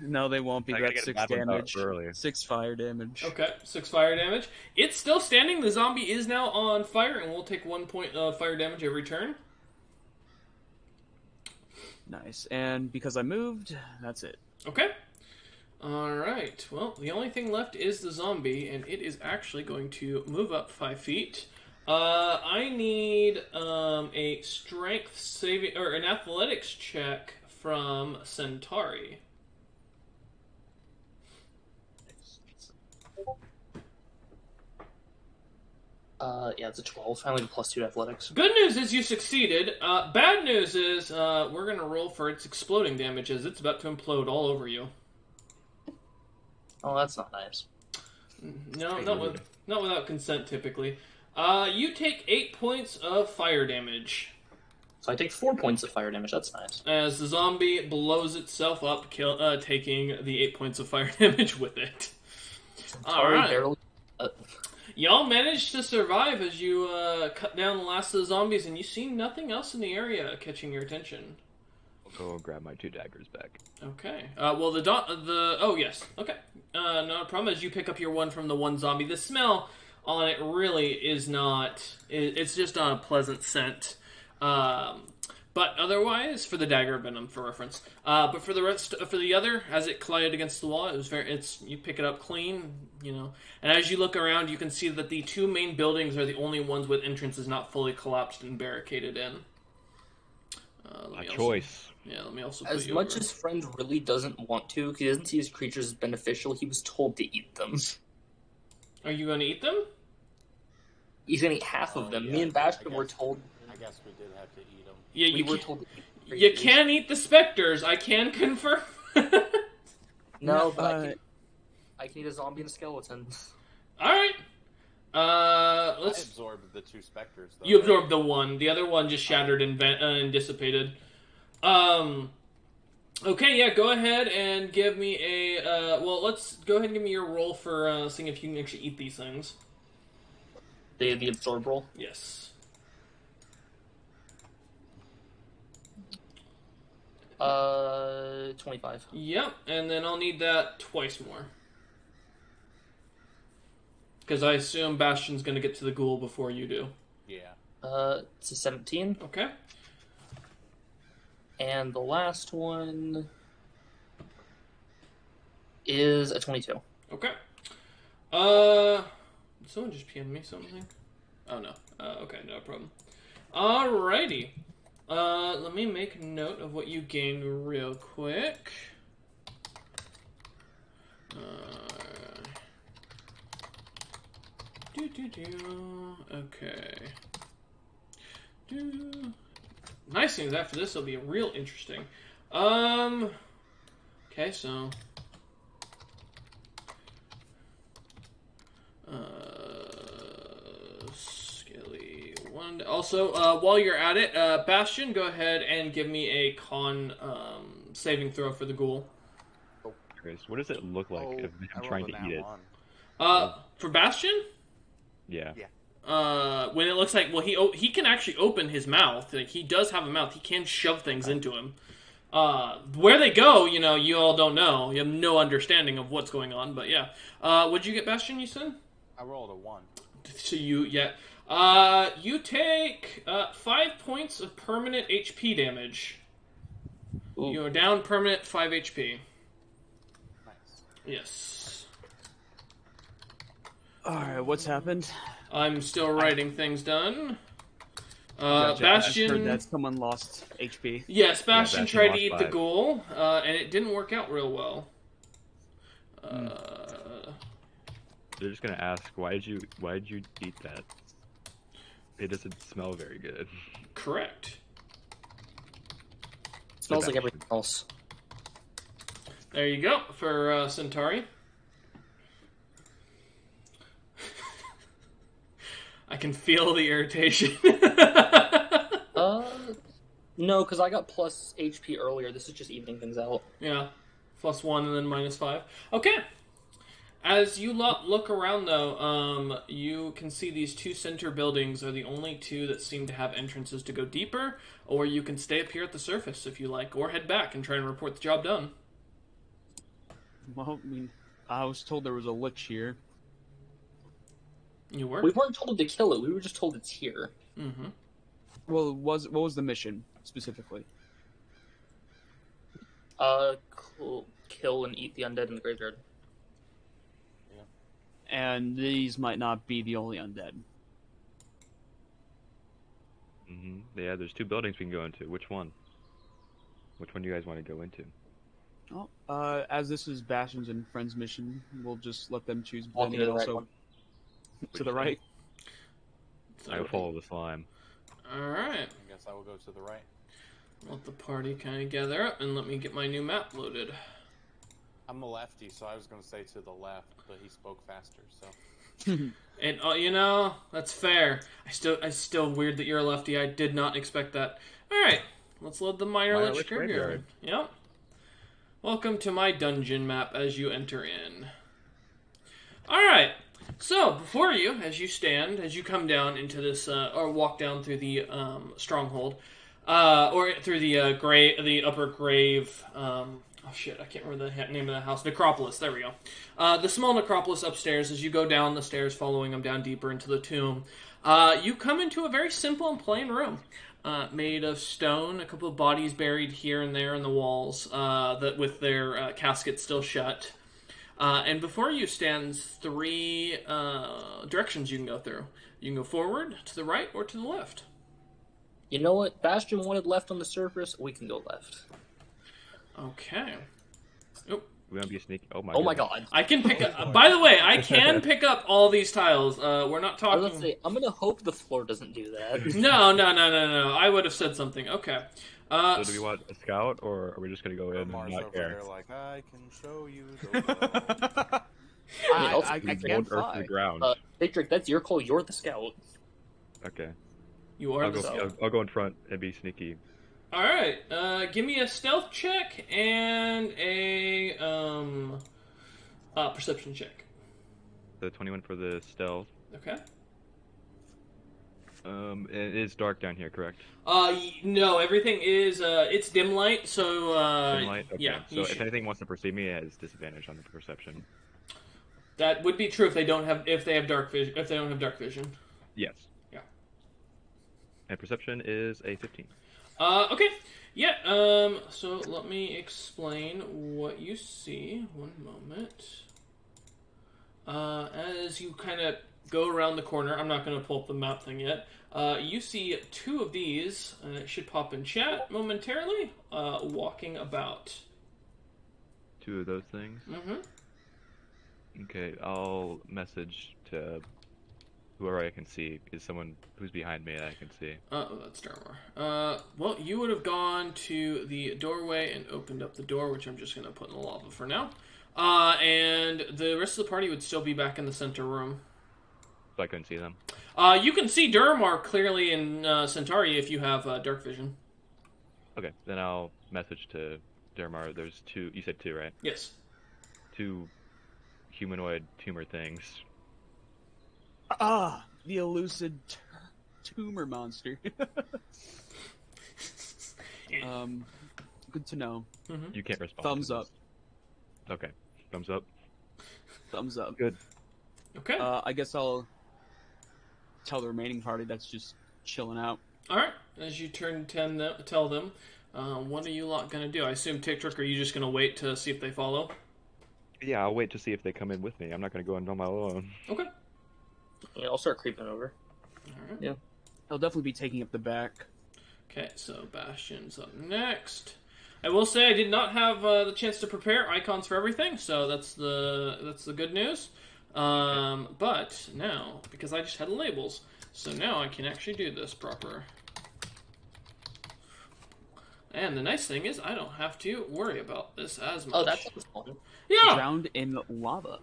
No, they won't be. I gotta That's get 6 that one out damage. early. 6 fire damage. Okay, 6 fire damage. It's still standing. The zombie is now on fire, and we'll take 1 point of fire damage every turn. Nice. And because I moved, that's it. Okay. Alright, well, the only thing left is the zombie, and it is actually going to move up 5 feet. I need a strength saving, or an athletics check from Centauri. Yeah, it's a 12. I only have +2 to athletics. Good news is you succeeded. Bad news is we're going to roll for its exploding damage, as it's about to implode all over you. Oh, that's not nice. No, not without consent, typically. You take 8 points of fire damage. So I take 4 points of fire damage. That's nice. As the zombie blows itself up, taking the 8 points of fire damage with it. All right. Barely, Y'all managed to survive as you cut down the last of the zombies, and you see nothing else in the area catching your attention. I'll go grab my 2 daggers back. Okay. Well, oh yes. Okay. No problem. As you pick up your one from the one zombie, the smell on it really is not. It's just not a pleasant scent. But otherwise, for the dagger venom, for reference. But for the rest, for the other, as it collided against the wall, it was you pick it up clean, you know. And as you look around, you can see that the 2 main buildings are the only ones with entrances not fully collapsed and barricaded in. Choice. Yeah, let me also. As much as Friend really doesn't want to, because he doesn't see his creatures as beneficial, he was told to eat them. Are you going to eat them? He's gonna eat half of them. Me and Bastion were told. I guess we did have to eat them. Yeah, We were told to eat you can eat the specters. I can confirm. No, but I can eat a zombie and a skeleton. All right. I Let's. absorbed the 2 specters, though. You absorbed the one. The other one just shattered and dissipated. Okay, yeah. Go ahead and give me a. Well, let's go ahead and give me your roll for seeing if you can actually eat these things. The absorb roll. Yes. 25. Yep, and then I'll need that twice more. Because I assume Bastion's going to get to the ghoul before you do. Yeah. It's a 17. Okay. And the last one is a 22. Okay. Did someone just PM me something? Oh, no. Okay, no problem. Alrighty. Let me make note of what you gained real quick. Okay. Nice thing is after this will be real interesting. Okay, so Skilly one. Also, while you're at it, Bastion, go ahead and give me a con saving throw for the ghoul. Chris, what does it look like if I'm trying to eat it? For Bastion? Yeah. When it looks like, well, he can actually open his mouth. Like, he does have a mouth. He can shove things into him. Where they go, you know, you all don't know. You have no understanding of what's going on. But yeah, what'd you get, Bastion? You said I rolled a 1. So you take 5 points of permanent HP damage. Ooh. You are down permanent 5 HP. Nice. Yes. Alright, what's happened? I'm still writing things down. Gotcha. Bastion. I heard that someone lost HP. Yes, Bastion Bastion tried to lost eat the 5. ghoul, and it didn't work out real well. They're just gonna ask, why did you eat that? It doesn't smell very good. Correct. Smells like everything else. There you go for Centauri. I can feel the irritation. No, because I got plus HP earlier. This is just evening things out. Yeah, +1 and then -5. Okay. As you look around, though, you can see these 2 center buildings are the only 2 that seem to have entrances to go deeper, or you can stay up here at the surface if you like, or head back and try and report the job done. Well, I mean, I was told there was a Lich here. You were? We weren't told to kill it. We were just told it's here. Mm-hmm. Well, what was the mission specifically? Kill and eat the undead in the graveyard. And these might not be the only undead. Yeah, there's 2 buildings we can go into. Which one? Which one do you guys want to go into? Oh, as this is Bastion's and Friends' mission, we'll just let them choose. Walk Benny into the and right also one. to the right. I will follow the slime. Alright. I guess I will go to the right. Let the party kind of gather up and let me get my new map loaded. I'm a lefty, so I was going to say to the left, but he spoke faster, so... And you know, that's fair. I still weird that you're a lefty. I did not expect that. Alright, let's load the Minor Lich Graveyard. Yep. Welcome to my dungeon map as you enter in. Alright, So, before you, as you come down into this, or walk down through the stronghold, or through the the upper grave, oh shit, I can't remember the name of the house, necropolis, there we go. The small necropolis upstairs, as you go down the stairs, following them down deeper into the tomb, you come into a very simple and plain room. Made of stone, a couple of bodies buried here and there in the walls, that with their caskets still shut. And before you stands 3 directions you can go through. You can go forward, to the right, or to the left. You know what? Bastion wanted left on the surface. We can go left. Okay. Oh. We want to be sneaky. Oh my god. I can pick up... by the way, I can pick up all these tiles. We're not talking... I was going to say, I'm going to hope the floor doesn't do that. No. I would have said something. Okay. So do we want a scout, or are we just going to go in and Mars not over care? there like, I can show you the world. I We can't won't earth to fly. the ground. Victric, that's your call. You're the scout. Okay. You are I'll the... go, I'll go in front and be sneaky. Alright. Give me a stealth check and a perception check. The 21 for the stealth. Okay. It is dark down here, correct? No, everything is, it's dim light, so, Dim light? Okay. yeah. So if anything wants to perceive me, it has disadvantage on the perception. That would be true if they don't have, if they have dark vision, if they don't have dark vision. Yes. Yeah. And perception is a 15. Okay. Yeah, so let me explain what you see. One moment. As you kind of go around the corner, I'm not going to pull up the map thing yet. You see 2 of these, and it should pop in chat momentarily, walking about. 2 of those things? Mm-hmm. Okay, I'll message to whoever I can see. Is someone who's behind me that I can see? Oh, that's Darmar. Well, you would have gone to the doorway and opened up the door, which I'm just going to put in the lava for now. And the rest of the party would still be back in the center room. So I couldn't see them? You can see Darmar clearly in Centauri if you have dark vision. Okay, then I'll message to Dermar. There's 2, you said 2, right? Yes. 2 humanoid tumor things. The elusive tumor monster. Good to know. Mm-hmm. You can't respond. Thumbs to up. this. Okay, thumbs up. Thumbs up. Good. Okay. I guess I'll tell the remaining party that's just chilling out. Alright. As you turn to tell them, what are you lot going to do? I assume Tick Trick, are you just going to wait to see if they follow? Yeah, I'll wait to see if they come in with me. I'm not going to go in on my own. Okay. Yeah, I'll start creeping over. Alright. Yeah. I'll definitely be taking up the back. Okay, so Bastion's up next. I will say I did not have the chance to prepare icons for everything, so that's the good news. But now, because I just had labels, so now I can actually do this proper. And the nice thing is I don't have to worry about this as much. Oh, that sounds fun. Yeah! Drowned in lava.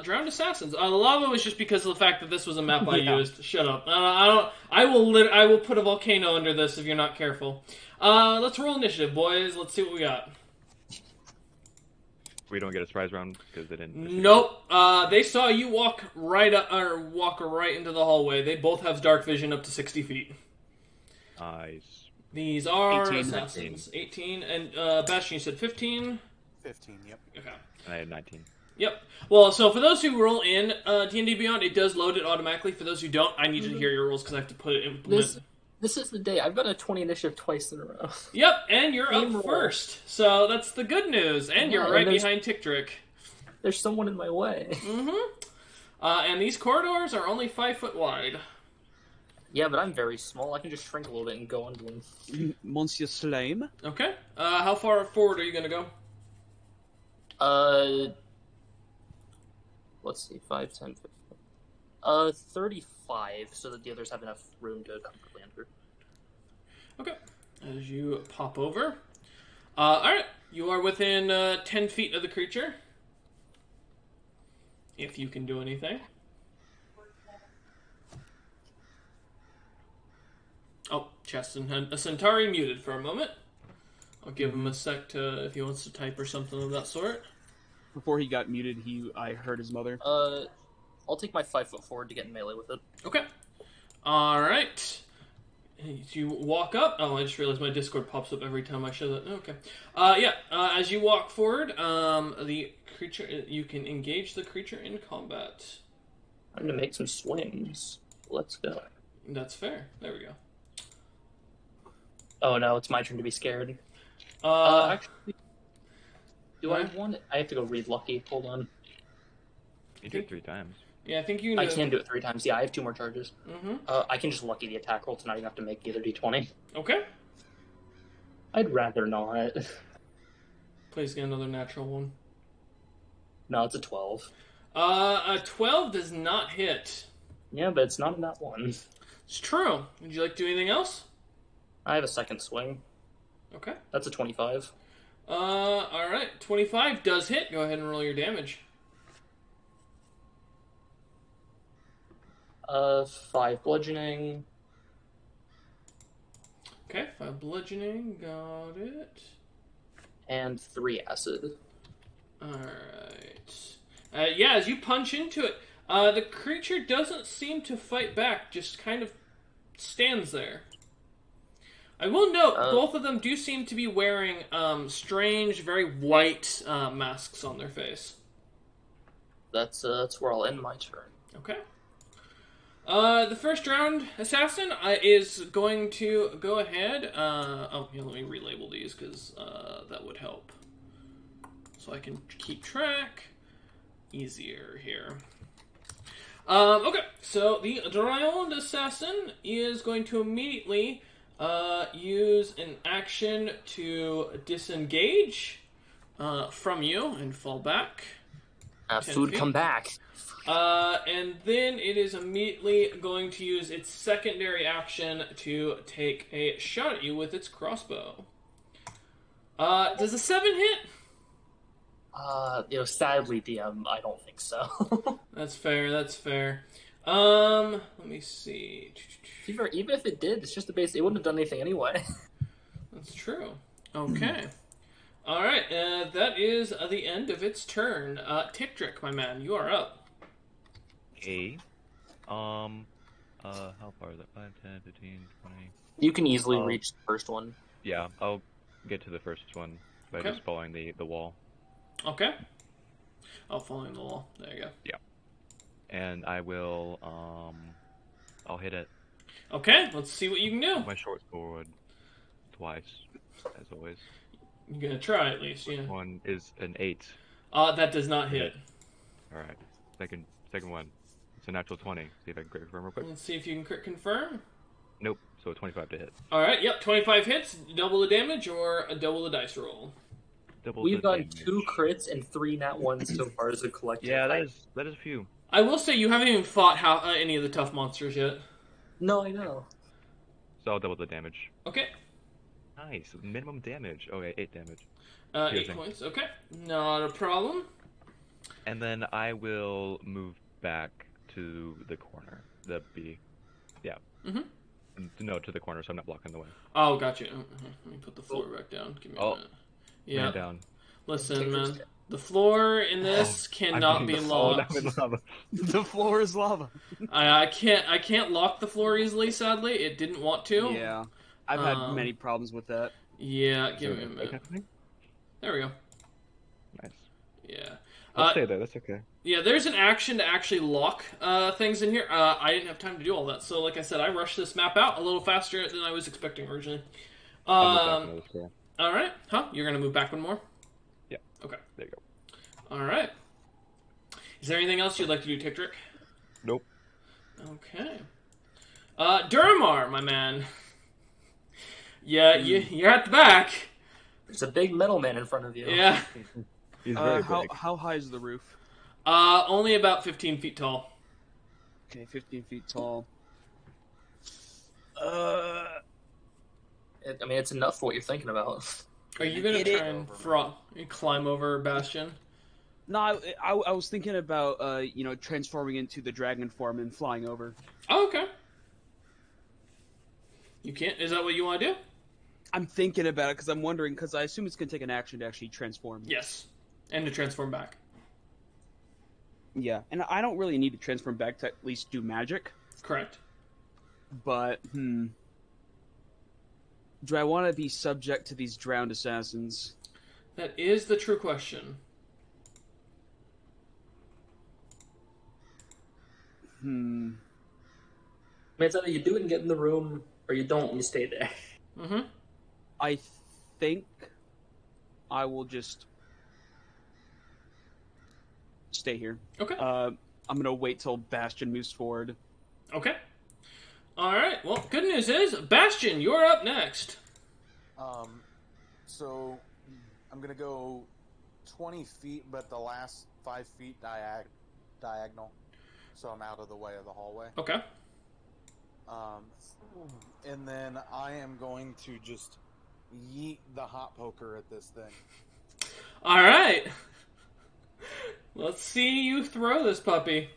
Drowned Assassins. The lava was just because of the fact that this was a map I Yeah. used. Shut up. I will put a volcano under this if you're not careful. Let's roll initiative, boys. Let's see what we got. We don't get a surprise round because they didn't. Nope. They saw you walk right into the hallway. They both have dark vision up to 60 feet. Nice. These are 18. assassins. 18. And Bastion, you said 15? 15, yep. Okay. And I had 19. Yep. Well, so for those who roll in D&D Beyond, it does load it automatically. For those who don't, I need you to hear your rolls because I have to put it in. This is the day. I've got a 20 initiative twice in a row. Yep, and you're Same up roll. first. So that's the good news. And Yeah, you're and right there's- behind Tick Trick. There's someone in my way. Mm-hmm. And these corridors are only 5 foot wide. Yeah, but I'm very small. I can just shrink a little bit and go under them. Monsieur Slame. Okay. How far forward are you going to go? Let's see, 5, 10, 15. 35, so that the others have enough room to comfortably enter. Okay. As you pop over. Alright. You are within 10 feet of the creature. If you can do anything. Oh, Cheston had a Centauri muted for a moment. I'll give him a sec to if he wants to type or something of that sort. Before he got muted, I heard his mother. I'll take my 5 foot forward to get in melee with it. Okay. All right. You walk up. Oh, I just realized my Discord pops up every time I show that. Okay. As you walk forward, the creature, you can engage the creature in combat. I'm gonna make some swings. Let's go. That's fair. There we go. Oh no, it's my turn to be scared. Actually, do I want it? I have to go read lucky. Hold on. You do it 3 times. Yeah, I think you. I can do it 3 times. Yeah, I have 2 more charges. Mm-hmm. I can just lucky the attack roll to not even have to make either d20. Okay. I'd rather not. Please get another natural one. No, it's a 12. A 12 does not hit. Yeah, but it's not in that one. It's true. Would you like to do anything else? I have a second swing. Okay. That's a 25. Alright. 25 does hit. Go ahead and roll your damage. 5 bludgeoning. Okay, 5 bludgeoning. Got it. And 3 acid. Alright. As you punch into it, the creature doesn't seem to fight back, just kind of stands there. I will note, both of them do seem to be wearing strange, very white masks on their face. That's where I'll end my turn. Okay. The first round assassin is going to go ahead. Let me relabel these because that would help. So I can keep track easier here. Okay, so the round assassin is going to immediately use an action to disengage from you and fall back. 10 food feet. come back. And then it is immediately going to use its secondary action to take a shot at you with its crossbow. Does a 7 hit? Sadly, DM, I don't think so. That's fair, that's fair. Let me see. Even if it did, it's just a base. It wouldn't have done anything anyway. That's true. Okay. Alright, that is the end of its turn. Tickdrick, my man, you are up. How far is that? 5, 10, 15, 20. You can easily reach the first one. Yeah, I'll get to the first one by just following the wall. Okay. Oh, following the wall. There you go. Yeah. And I will, I'll hit it. Okay, let's see what you can do. My short sword twice, as always. You're gonna try at least, yeah. One is an 8. That does not hit. Alright. Second one. It's a natural 20. See if I can crit confirm real quick. Let's see if you can crit confirm. Nope. So a 25 to hit. Alright, yep, 25 hits, double the damage, or double the dice roll. We've gotten 2 crits and 3 nat 1s so far as a collective. Yeah, that is a few. I will say you haven't even fought any of the tough monsters yet. No, I know. So I'll double the damage. Okay. Nice. Minimum damage. Okay, 8 damage. 8 points, okay. Not a problem. And then I will move back to the corner. Yeah. Mm-hmm. No, to the corner, so I'm not blocking the way. Oh, gotcha. Let me put the floor back down. Give me a minute. Yeah. Man down. Listen, man. The floor in this cannot be locked. The floor is lava. I can't lock the floor easily, sadly. It didn't want to. Yeah. I've had many problems with that. Yeah, give me a minute. There we go. Nice. Yeah. I'll stay there, that's okay. Yeah, there's an action to actually lock things in here. I didn't have time to do all that, so like I said, I rushed this map out a little faster than I was expecting originally. Alright. Huh? You're gonna move back one more? Yeah. Okay. There you go. Alright. Is there anything else you'd like to do, Tickdrick? Nope. Okay. Duramar, my man. Yeah, you're at the back. There's a big metal man in front of you. Yeah. He's very big. How high is the roof? Only about 15 feet tall. Okay, 15 feet tall. It's enough for what you're thinking about. Are you gonna try and climb over Bastion? No, I was thinking about transforming into the dragon form and flying over. Oh, okay. You can't. Is that what you want to do? I'm thinking about it because I assume it's gonna take an action to actually transform. Yes, and to transform back. Yeah, and I don't really need to transform back to at least do magic. Correct. But, do I want to be subject to these drowned assassins? That is the true question. I mean, it's either you do it and get in the room, or you don't and you stay there. Mm-hmm. I think I will just stay here. Okay. I'm gonna wait till Bastion moves forward. Okay. Alright, well, good news is, Bastion, you're up next. So I'm gonna go 20 feet, but the last 5 feet diagonal, so I'm out of the way of the hallway. Okay. And then I am going to just yeet the hot poker at this thing. Alright. Let's see you throw this puppy.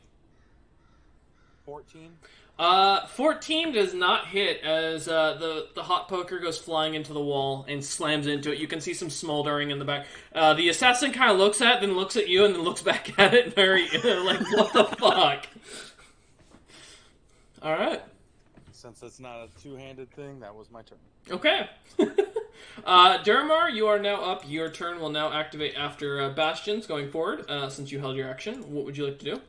14. 14 does not hit as the hot poker goes flying into the wall and slams into it. You can see some smoldering in the back. The assassin kind of looks at it, then looks at you, and then looks back at it, very like, what the fuck? Alright. Since it's not a two-handed thing, that was my turn. Okay. Durmar, you are now up. Your turn will now activate after Bastion's going forward, since you held your action. What would you like to do?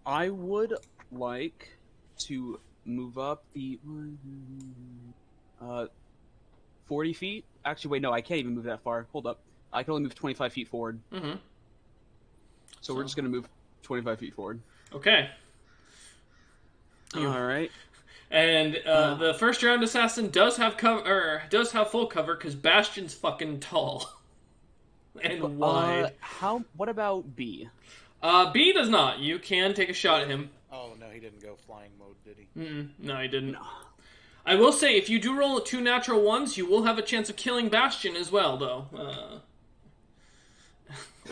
I would like to move up the 40 feet. Actually, wait, no, I can't even move that far. Hold up. I can only move 25 feet forward. Mm-hmm. So we're just going to move 25 feet forward. Okay. All right. And the first round assassin does have does have full cover because Bastion's fucking tall and wide. What about B? B does not. You can take a shot at him. Oh, no, he didn't go flying mode, did he? No, he didn't. No. I will say, if you do roll 2 natural ones, you will have a chance of killing Bastion as well, though.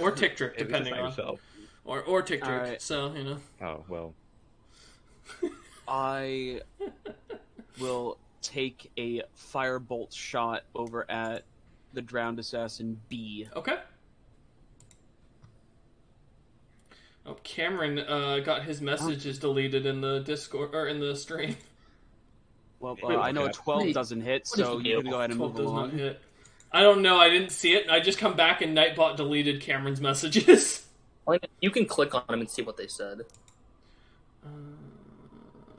Or Tick Trick, depending on. Yourself. Or Tick Trick. Right. So, you know. Oh well. I will take a firebolt shot over at the drowned assassin B. Okay. Oh, Cameron got his messages deleted in the Discord or in the stream. Well, Wait, I know okay. 12 doesn't hit, so you can go ahead and 12 move does along. not hit. I don't know. I didn't see it. I just come back and Nightbot deleted Cameron's messages. You can click on them and see what they said.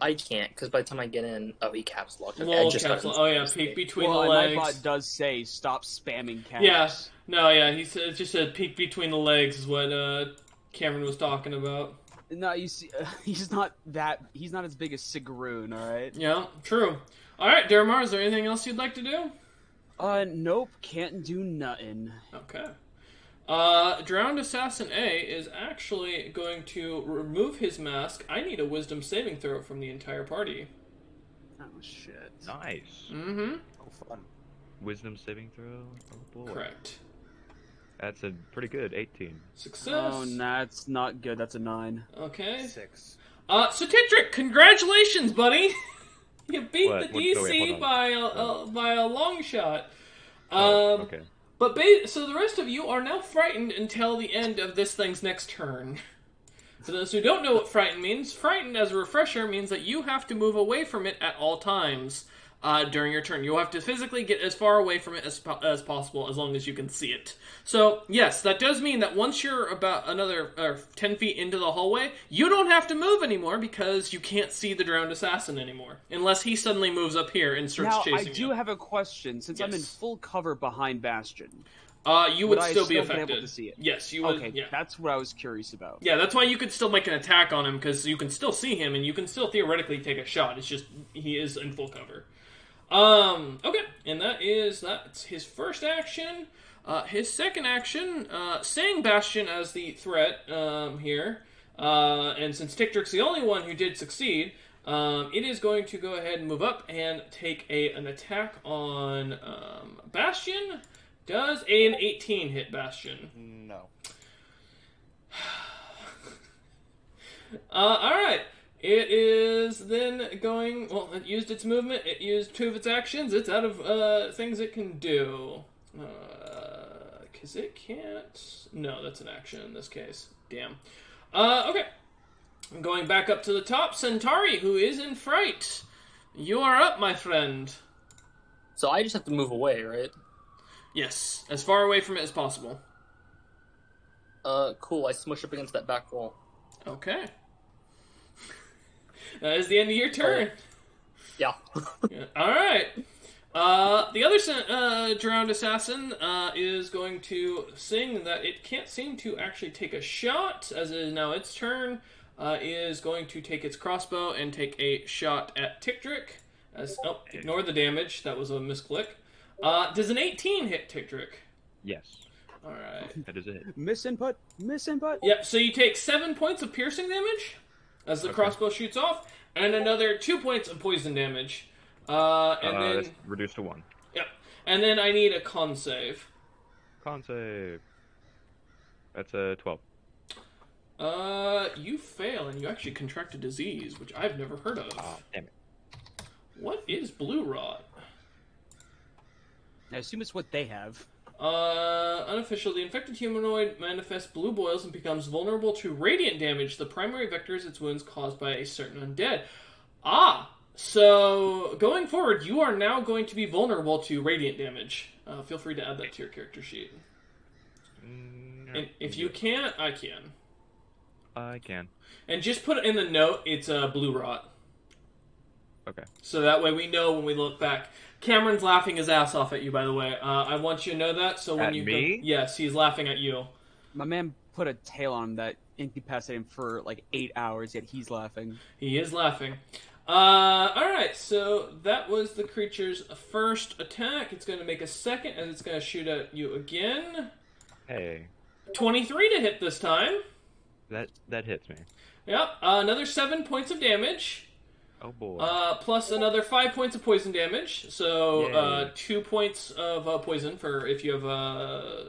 I can't, because by the time I get in, he caps locked. Okay, Lol, caps lock. Oh yeah, peek between the legs. Nightbot does say stop spamming caps. Yeah, no, yeah, he said it just said peek between the legs is what Cameron was talking about. No, you see, he's not as big as Sigaroon, alright? Yeah, true. Alright, Durmar, is there anything else you'd like to do? Nope, can't do nothing. Okay. Drowned Assassin A is actually going to remove his mask. I need a wisdom saving throw from the entire party. Oh, shit. Nice. Mm-hmm. Oh, fun. Wisdom saving throw. Oh boy. Correct. That's a pretty good 18. Success. Oh, that's not good. That's a 9. Okay. 6. So Titrick, congratulations, buddy! You beat What? the DC Wait, by a long shot. Okay. But so the rest of you are now frightened until the end of this thing's next turn. For those who don't know what frightened means, frightened, as a refresher, means that you have to move away from it at all times during your turn. You'll have to physically get as far away from it as possible, as long as you can see it. So, yes, that does mean that once you're about another 10 feet into the hallway, you don't have to move anymore because you can't see the drowned assassin anymore. Unless he suddenly moves up here and starts chasing you. Now, I do have a question. Since I'm in Yes. full cover behind Bastion, you would I still be be affected. able to see it? Yes, you would. Okay, Yeah. that's what I was curious about. Yeah, that's why you could still make an attack on him, because you can still see him, and you can still theoretically take a shot. It's just, he is in full cover. Okay, and that's his first action. His second action, seeing Bastion as the threat, here, and since Tick Trick's the only one who did succeed, it is going to go ahead and move up and take an attack on, Bastion. Does an 18 hit Bastion? No. Alright. It is then going... Well, it used its movement. It used 2 of its actions. It's out of things it can do. Because it can't... No, that's an action in this case. Damn. Okay. I'm going back up to the top. Centauri, who is in fright. You are up, my friend. So I just have to move away, right? Yes, as far away from it as possible. Cool. I smush up against that back wall. Okay. That is the end of your turn. Yeah. Yeah. All right. The other drowned assassin is going to sing that it can't seem to actually take a shot, as it is now its turn. Is going to take its crossbow and take a shot at Tickdrick. Ignore the damage. That was a misclick. Does an 18 hit Tickdrick? Yes. All right. That is it. Misinput. Yep, so you take 7 points of piercing damage as the crossbow shoots off, and another 2 points of poison damage. And then... That's reduced to 1. Yep. And then I need a con save. Con save. That's a 12. You fail, and you actually contract a disease, which I've never heard of. Oh, damn it. What is blue rot? I assume it's what they have. Unofficial. The infected humanoid manifests blue boils and becomes vulnerable to radiant damage. The primary vector is its wounds caused by a certain undead. So going forward, you are now going to be vulnerable to radiant damage. Feel free to add that to your character sheet. And if you can't, I can. I can. And just put it in the note, it's blue rot. Okay. So that way we know when we look back. Cameron's laughing his ass off at you, by the way. I want you to know that. So when at me? Yes, he's laughing at you. My man put a tail on him that incapacitated him for like 8 hours, yet he's laughing. He is laughing. Alright, so that was the creature's first attack. It's going to make a second, and it's going to shoot at you again. Hey. 23 to hit this time. That hits me. Yep, another 7 points of damage. Oh boy. Plus another 5 points of poison damage. So, Yay. 2 points of poison for if you have,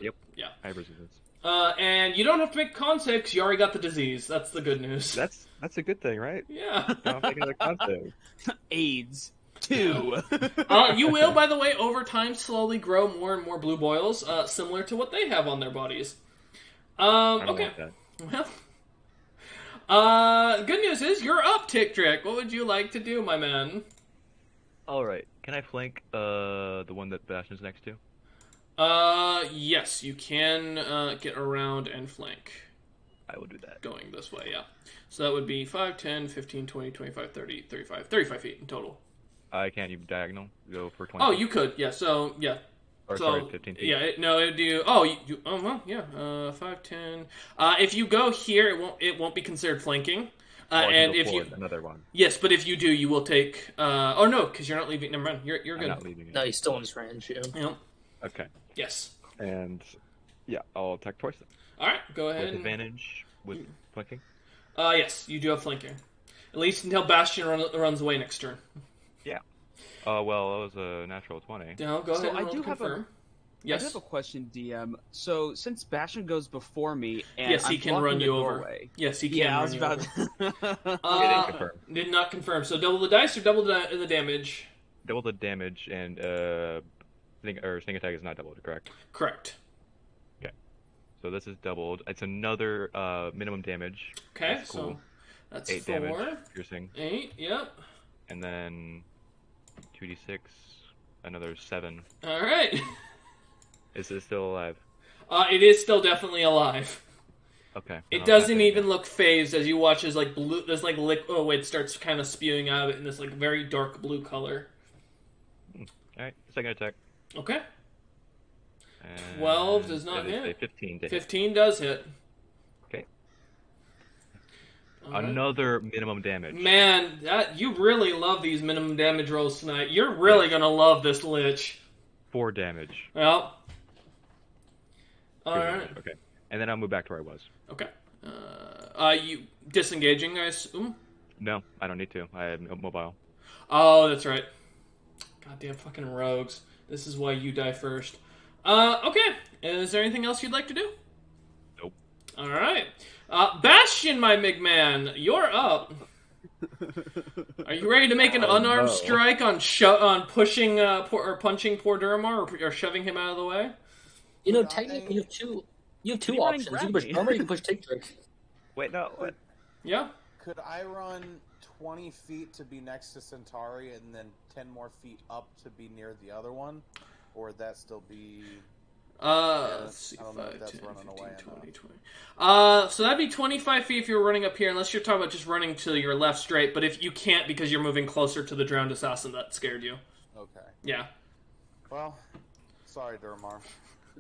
Yep. Yeah. I have resistance. And you don't have to make a con save because you already got the disease. That's the good news. That's a good thing, right? Yeah. I'm taking the concept. AIDS. 2. You will, by the way, over time slowly grow more and more blue boils, similar to what they have on their bodies. I don't Okay. want that. Well, good news is you're up, Tickdrick. What would you like to do, my man? Alright, can I flank the one that Bastion's next to? Yes, you can get around and flank. I will do that. Going this way, yeah. So that would be 5, 10, 15, 20, 25, 30, 35 feet in total. I can't even diagonal go for 20. Oh, you could, yeah, so, yeah. Or, So, sorry, 15 feet. yeah, it would do, well, yeah, 5, 10. If you go here, it won't be considered flanking. I can And go if you, forward, another one. yes, but if you do, you will take, oh no, because you're not leaving, never mind, you're I'm good. not leaving it. No, he's still in his range, yeah. Yep. Okay. Yes. And yeah, I'll attack twice then. Alright, go ahead. With and- advantage with flanking. Yes, you do have flanking. At least until Bastion runs away next turn. Yeah. Well, that was a natural 20. Now, go So ahead and I roll do to have confirm. I do Yes. have a question, DM. So since Bastion goes before me, and Yes, he I'm can blocking run the you over. doorway. Yes, he can Yeah, I run was you about. over. didn't confirm. Did not confirm. So double the dice or double the damage? Double the damage and sneak attack is not doubled, correct? Correct. So this is doubled. It's another minimum damage. Okay, That's cool. so that's 8 4. damage piercing, 8, yep. and then 2d6, another 7. Alright. Is it still alive? It is still definitely alive. Okay. It I'll doesn't attack it even again. look phased as you watch as like blue. There's like it starts kind of spewing out of it in this like very dark blue color. Alright, second attack. Okay. And 12 does not that is hit. a 15 to hit. 15 does hit. Okay. All right. Another minimum damage. Man, you really love these minimum damage rolls tonight. You're really gonna love this Lich. 4 damage. Well. 2 Alright. damage. Okay. And then I'll move back to where I was. Okay. You disengaging, I assume? No, I don't need to. I have mobile. Oh, that's right. Goddamn fucking rogues. This is why you die first. Okay. Is there anything else you'd like to do? Nope. Alright. Bastion, my big man, you're up. Are you ready to make an unarmed no. strike on pushing or punching poor Duramar or shoving him out of the way? You know, technically, you have two He running options. You can push grab me. armor, you can push Tickdrick. Wait, no, what? Yeah. Could I run 20 feet to be next to Centauri and then 10 more feet up to be near the other one? Or would that still be... Let's see, I don't know if 5, that's 10, running 15, away 20, 20. So that'd be 25 feet if you were running up here, unless you're talking about just running to your left straight, but if you can't because you're moving closer to the drowned assassin, that scared you. Okay. Yeah. Well, sorry, Durmar.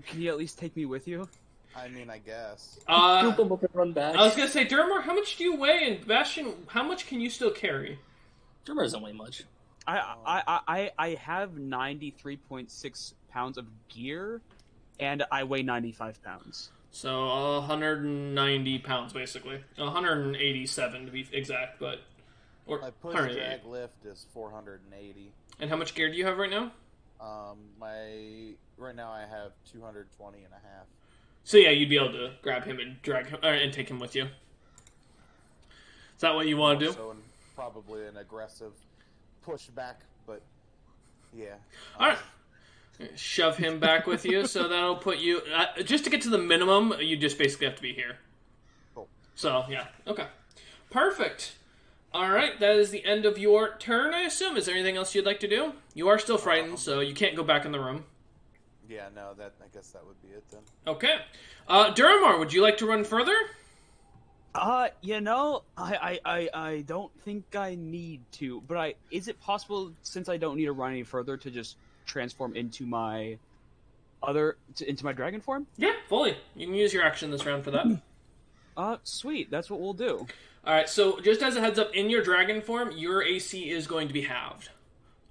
Can you at least take me with you? I mean, I guess. Scoop him up and run back. I was gonna say, Durmar, how much do you weigh, and Bastion, how much can you still carry? Durmar doesn't weigh much. I have 93.6 pounds of gear, and I weigh 95 pounds. So 190 pounds, basically. 187 to be exact, but... Or My push 180. drag lift is 480. And how much gear do you have right now? Right now I have 220 and a half. So yeah, you'd be able to grab him and drag him, and take him with you. Is that what you want to do? So probably an aggressive pushback, but yeah. Alright. Shove him back with you, so that'll put you... just to get to the minimum, you just basically have to be here. Cool. So, yeah. Okay. Perfect. Alright, that is the end of your turn, I assume. Is there anything else you'd like to do? You are still frightened, so you can't go back in the room. Yeah, no, I guess that would be it then. Okay. Duramar, would you like to run further? You know, I don't think I need to, but is it possible, since I don't need to run any further, to just transform into my into my dragon form? Yeah, fully. You can use your action this round for that. Sweet. That's what we'll do. Alright, so just as a heads up, in your dragon form, your AC is going to be halved.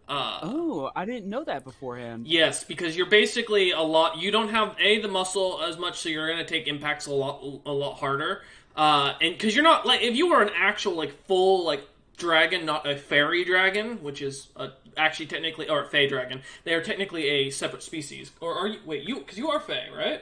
Oh, I didn't know that beforehand. Yes, because you're basically you don't have, the muscle as much, so you're going to take impacts a lot harder. And because you're not, like, if you were an actual, like, full, like, dragon, not a fairy dragon, which is actually technically, or a fey dragon, they are technically a separate species. Or are you, because you are fey, right?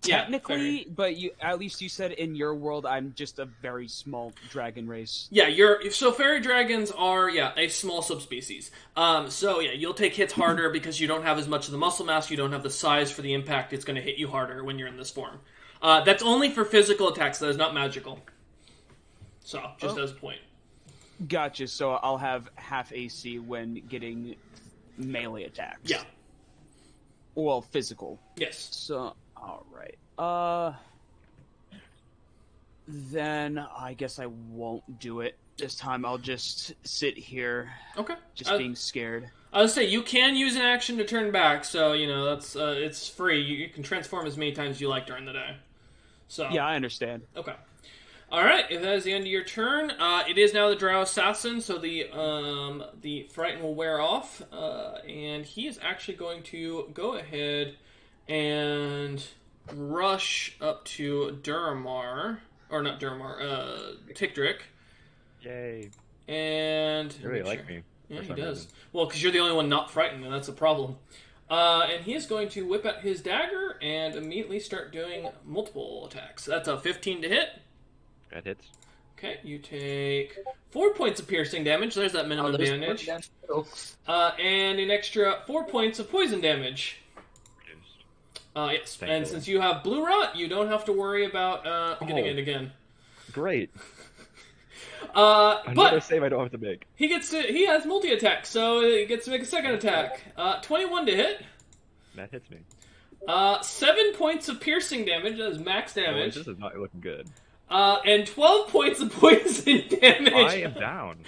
Technically, yeah, but at least you said in your world I'm just a very small dragon race. Yeah, so fairy dragons are, a small subspecies. So yeah, you'll take hits harder because you don't have as much of the muscle mass, you don't have the size for the impact, it's going to hit you harder when you're in this form. That's only for physical attacks, that is not magical. So, just as a point. Gotcha, so I'll have half AC when getting melee attacks. Yeah. Well, physical. Yes. So, alright. Then I guess I won't do it. This time I'll just sit here. Okay. Just being scared. I was say you can use an action to turn back, so that's it's free. You can transform as many times as you like during the day. So yeah, I understand. Okay. All right. If that is the end of your turn, it is now the Drow Assassin. So the frighten will wear off, and he is actually going to go ahead and rush up to Duramar, or not Duramar, Tigdrick. Yay! And They really like me. Yeah, he some does. reason. Well, because you're the only one not frightened, and that's a problem. And he is going to whip out his dagger and immediately start doing multiple attacks. That's a 15 to hit. That hits. Okay, you take 4 points of piercing damage. There's that minimum damage. And an extra 4 points of poison damage. Reduced. Yes. Thankfully. And since you have blue rot, you don't have to worry about getting it again. Great. But Another save I don't have to make. he has multi-attack, so he gets to make a second attack. 21 to hit. That hits me. 7 points of piercing damage, that is max Boy, damage. this is not looking good. And 12 points of poison damage. I am down.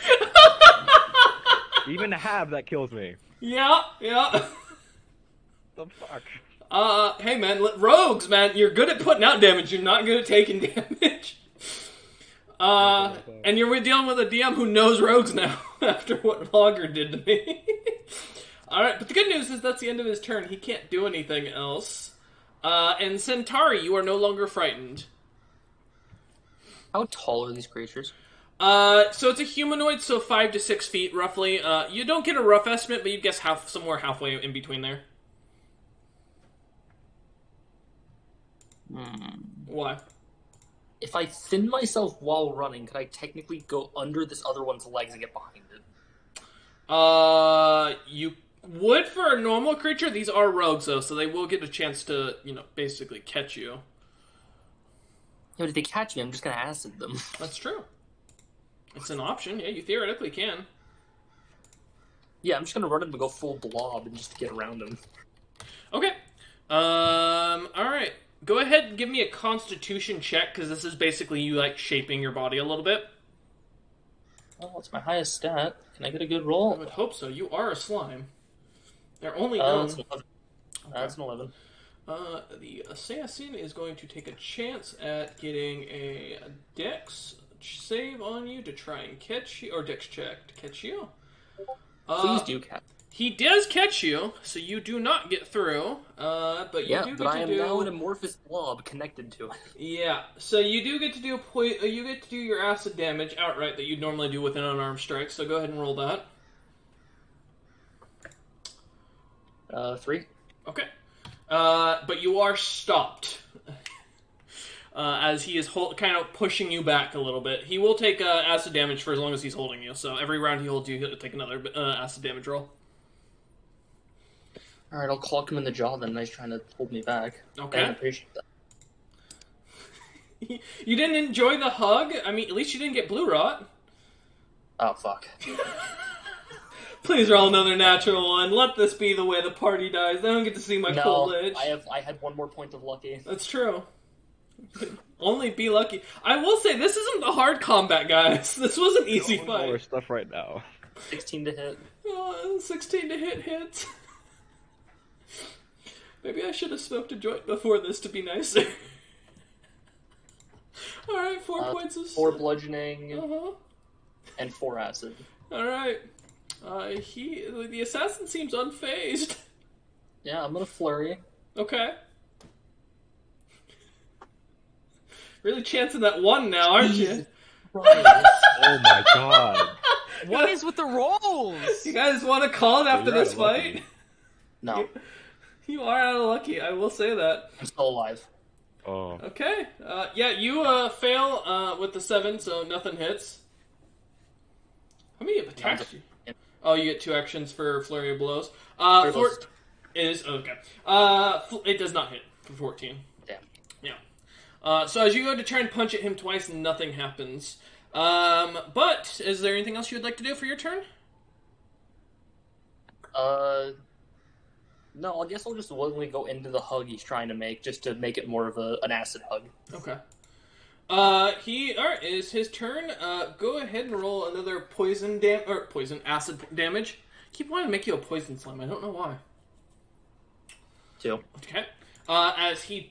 Even half that kills me. Yeah. The fuck? Hey man, rogues, man, you're good at putting out damage, you're not good at taking damage. And you're dealing with a DM who knows rogues now, after what Logger did to me. Alright, but the good news is that's the end of his turn. He can't do anything else. And Centauri, you are no longer frightened. How tall are these creatures? So it's a humanoid, so 5 to 6 feet, roughly. You don't get a rough estimate, but you guess somewhere halfway in between there. Why? If I thin myself while running, could I technically go under this other one's legs and get behind it? You would for a normal creature. These are rogues, though, so they will get a chance to, basically catch you. If they catch me, I'm just gonna acid them. That's true. It's an option. Yeah, you theoretically can. Yeah, I'm just gonna run him and go full blob and just get around him. Okay. Alright. Go ahead and give me a constitution check, because this is basically you, like, shaping your body a little bit. Oh, it's my highest stat. Can I get a good I roll? would hope so. You are a slime. They're only It's an 11. Okay. That's an 11. The assassin is going to take a chance at getting a dex save on you to try and catch you, or dex check to catch you. Please do catch. He does catch you, so you do not get through. But you do get but I to am do. now an amorphous blob connected to it. Yeah, so you do get to do you get to do your acid damage outright that you'd normally do with an unarmed strike. So go ahead and roll that. 3. Okay. But you are stopped. As he is kind of pushing you back a little bit. He will take acid damage for as long as he's holding you. So every round he holds you, he'll take another acid damage roll. Alright, I'll clock him in the jaw then. He's trying to hold me back. Okay. I appreciate that. You didn't enjoy the hug? I mean, at least you didn't get blue rot. Oh, fuck. Please roll another natural one. Let this be the way the party dies. I don't get to see my cool Lich. I had one more point of lucky. That's true. Only be lucky. I will say, this isn't the hard combat, guys. This was an easy fight. More stuff right now. 16 to hit. 16 to hit hits. Maybe I should have smoked a joint before this to be nicer. Alright, 4 points of... 4 bludgeoning, Uh-huh. and 4 acid. Alright. The assassin seems unfazed. Yeah, I'm gonna flurry. Okay. Really chancing that one now, aren't you? Oh my god. What is with the rolls? You guys want to call it after You're this out of lucky. fight? No, You are out of lucky, I will say that. I'm still alive. Oh. Okay. Yeah, you fail with the 7, so nothing hits. How many attacks? Oh, you get 2 actions for Flurry of Blows. Okay. It does not hit for 14. Damn. Yeah. So as you go to try and punch at him twice, nothing happens. But is there anything else you would like to do for your turn? No, I guess I'll just willingly go into the hug he's trying to make, just to make it more of an acid hug. Okay. Alright, it is his turn. Go ahead and roll another poison acid damage. I keep wanting to make you a poison slime, I don't know why. 2. Okay. As he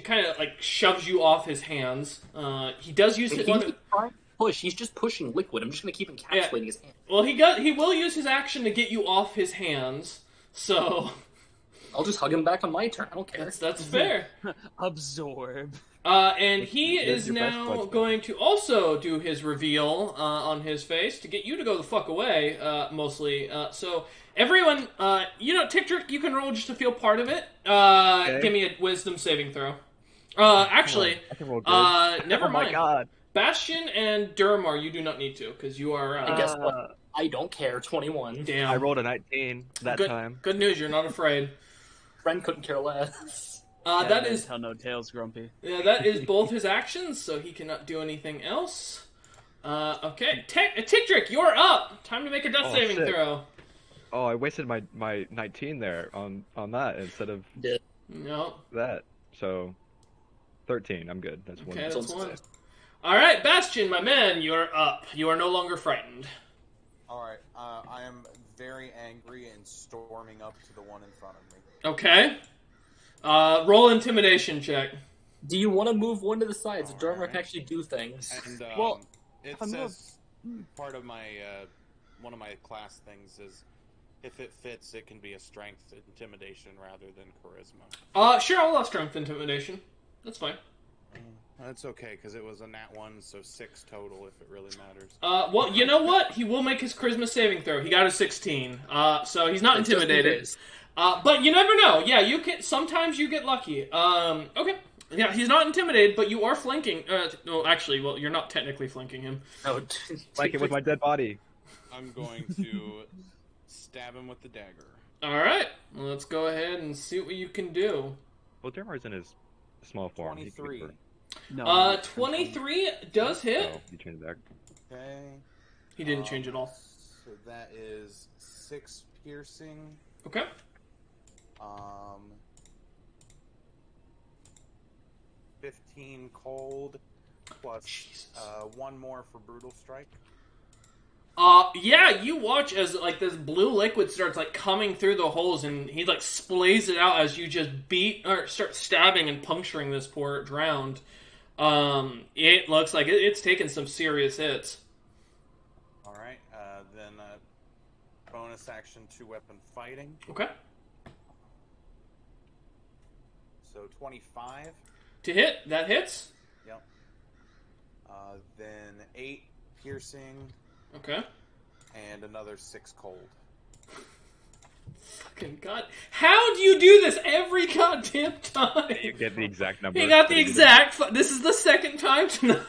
kind of like shoves you off his hands. He does use his one. Push. He's just pushing liquid. I'm just gonna keep encapsulating his hand. Well, he will use his action to get you off his hands. So I'll just hug him back on my turn. I don't care. that's fair. Absorb. And he is your best now budget. going to also do his reveal on his face to get you to go the fuck away, mostly. So everyone, Tick-Trick, you can roll just to feel part of it. Okay. Give me a wisdom saving throw. Actually, I can roll good. never Oh mind. my god. Bastion and Durmar, you do not need to, because you are... And guess what? I don't care. 21. Damn. I rolled a 19 that good, time. Good news, you're not afraid. Friend couldn't care less. That is... Tell no tales, Grumpy. Yeah, that is both his actions, so he cannot do anything else. Okay, Tick-Trick, you're up! Time to make a death saving shit. throw. Oh, I wasted my 19 there on that instead of No. that. So 13, I'm good. That's one. Okay, that's one. success. Alright, Bastion, my man, you're up. You are no longer frightened. Alright, I am very angry and storming up to the one in front of me. Okay. Roll intimidation check. Do you want to move one to the sides? All Dharma right. can actually do things. And Well, it I'm says part of my one of my class things is if it fits, it can be a strength intimidation rather than charisma. Sure, I'll allow strength intimidation. That's fine. That's okay because it was a nat 1, so 6 total if it really matters. Well, you know what? He will make his charisma saving throw. He got a 16. So he's not Just in intimidated. case. But you never know. Yeah, you can. Sometimes you get lucky. Okay. Yeah, he's not intimidated, but you are flanking. Well, you're not technically flanking him. No, Like it with my dead body. I'm going to stab him with the dagger. All right. Well, let's go ahead and see what you can do. Well, Dermar's in his small form. He can 23. convert. No. 23 does hit. Oh, you changed it back. Okay. He didn't change at all. So that is 6 piercing. Okay. 15 cold, plus 1 more for brutal strike. Yeah, you watch as like this blue liquid starts like coming through the holes, and he like splays it out as you just start stabbing and puncturing this poor drowned. It looks like it's taken some serious hits. All right, then bonus action 2-weapon fighting. Okay. So 25. To hit, that hits. Yep. Then 8 piercing. Okay. And another 6 cold. Fucking god. How do you do this every goddamn time? You get the exact number. He got the exact... This is the second time tonight.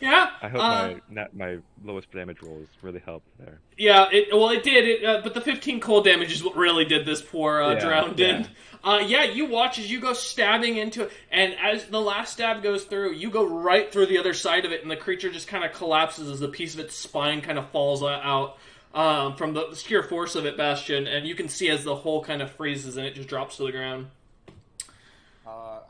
Yeah. I hope my lowest damage rolls really helped there. Yeah, it did. But the 15 cold damage is what really did this poor drowned in. Yeah, you watch as you go stabbing into it, and as the last stab goes through, you go right through the other side of it, and the creature just kind of collapses as a piece of its spine kind of falls out from the sheer force of it, Bastion, and you can see as the hole kind of freezes and it just drops to the ground.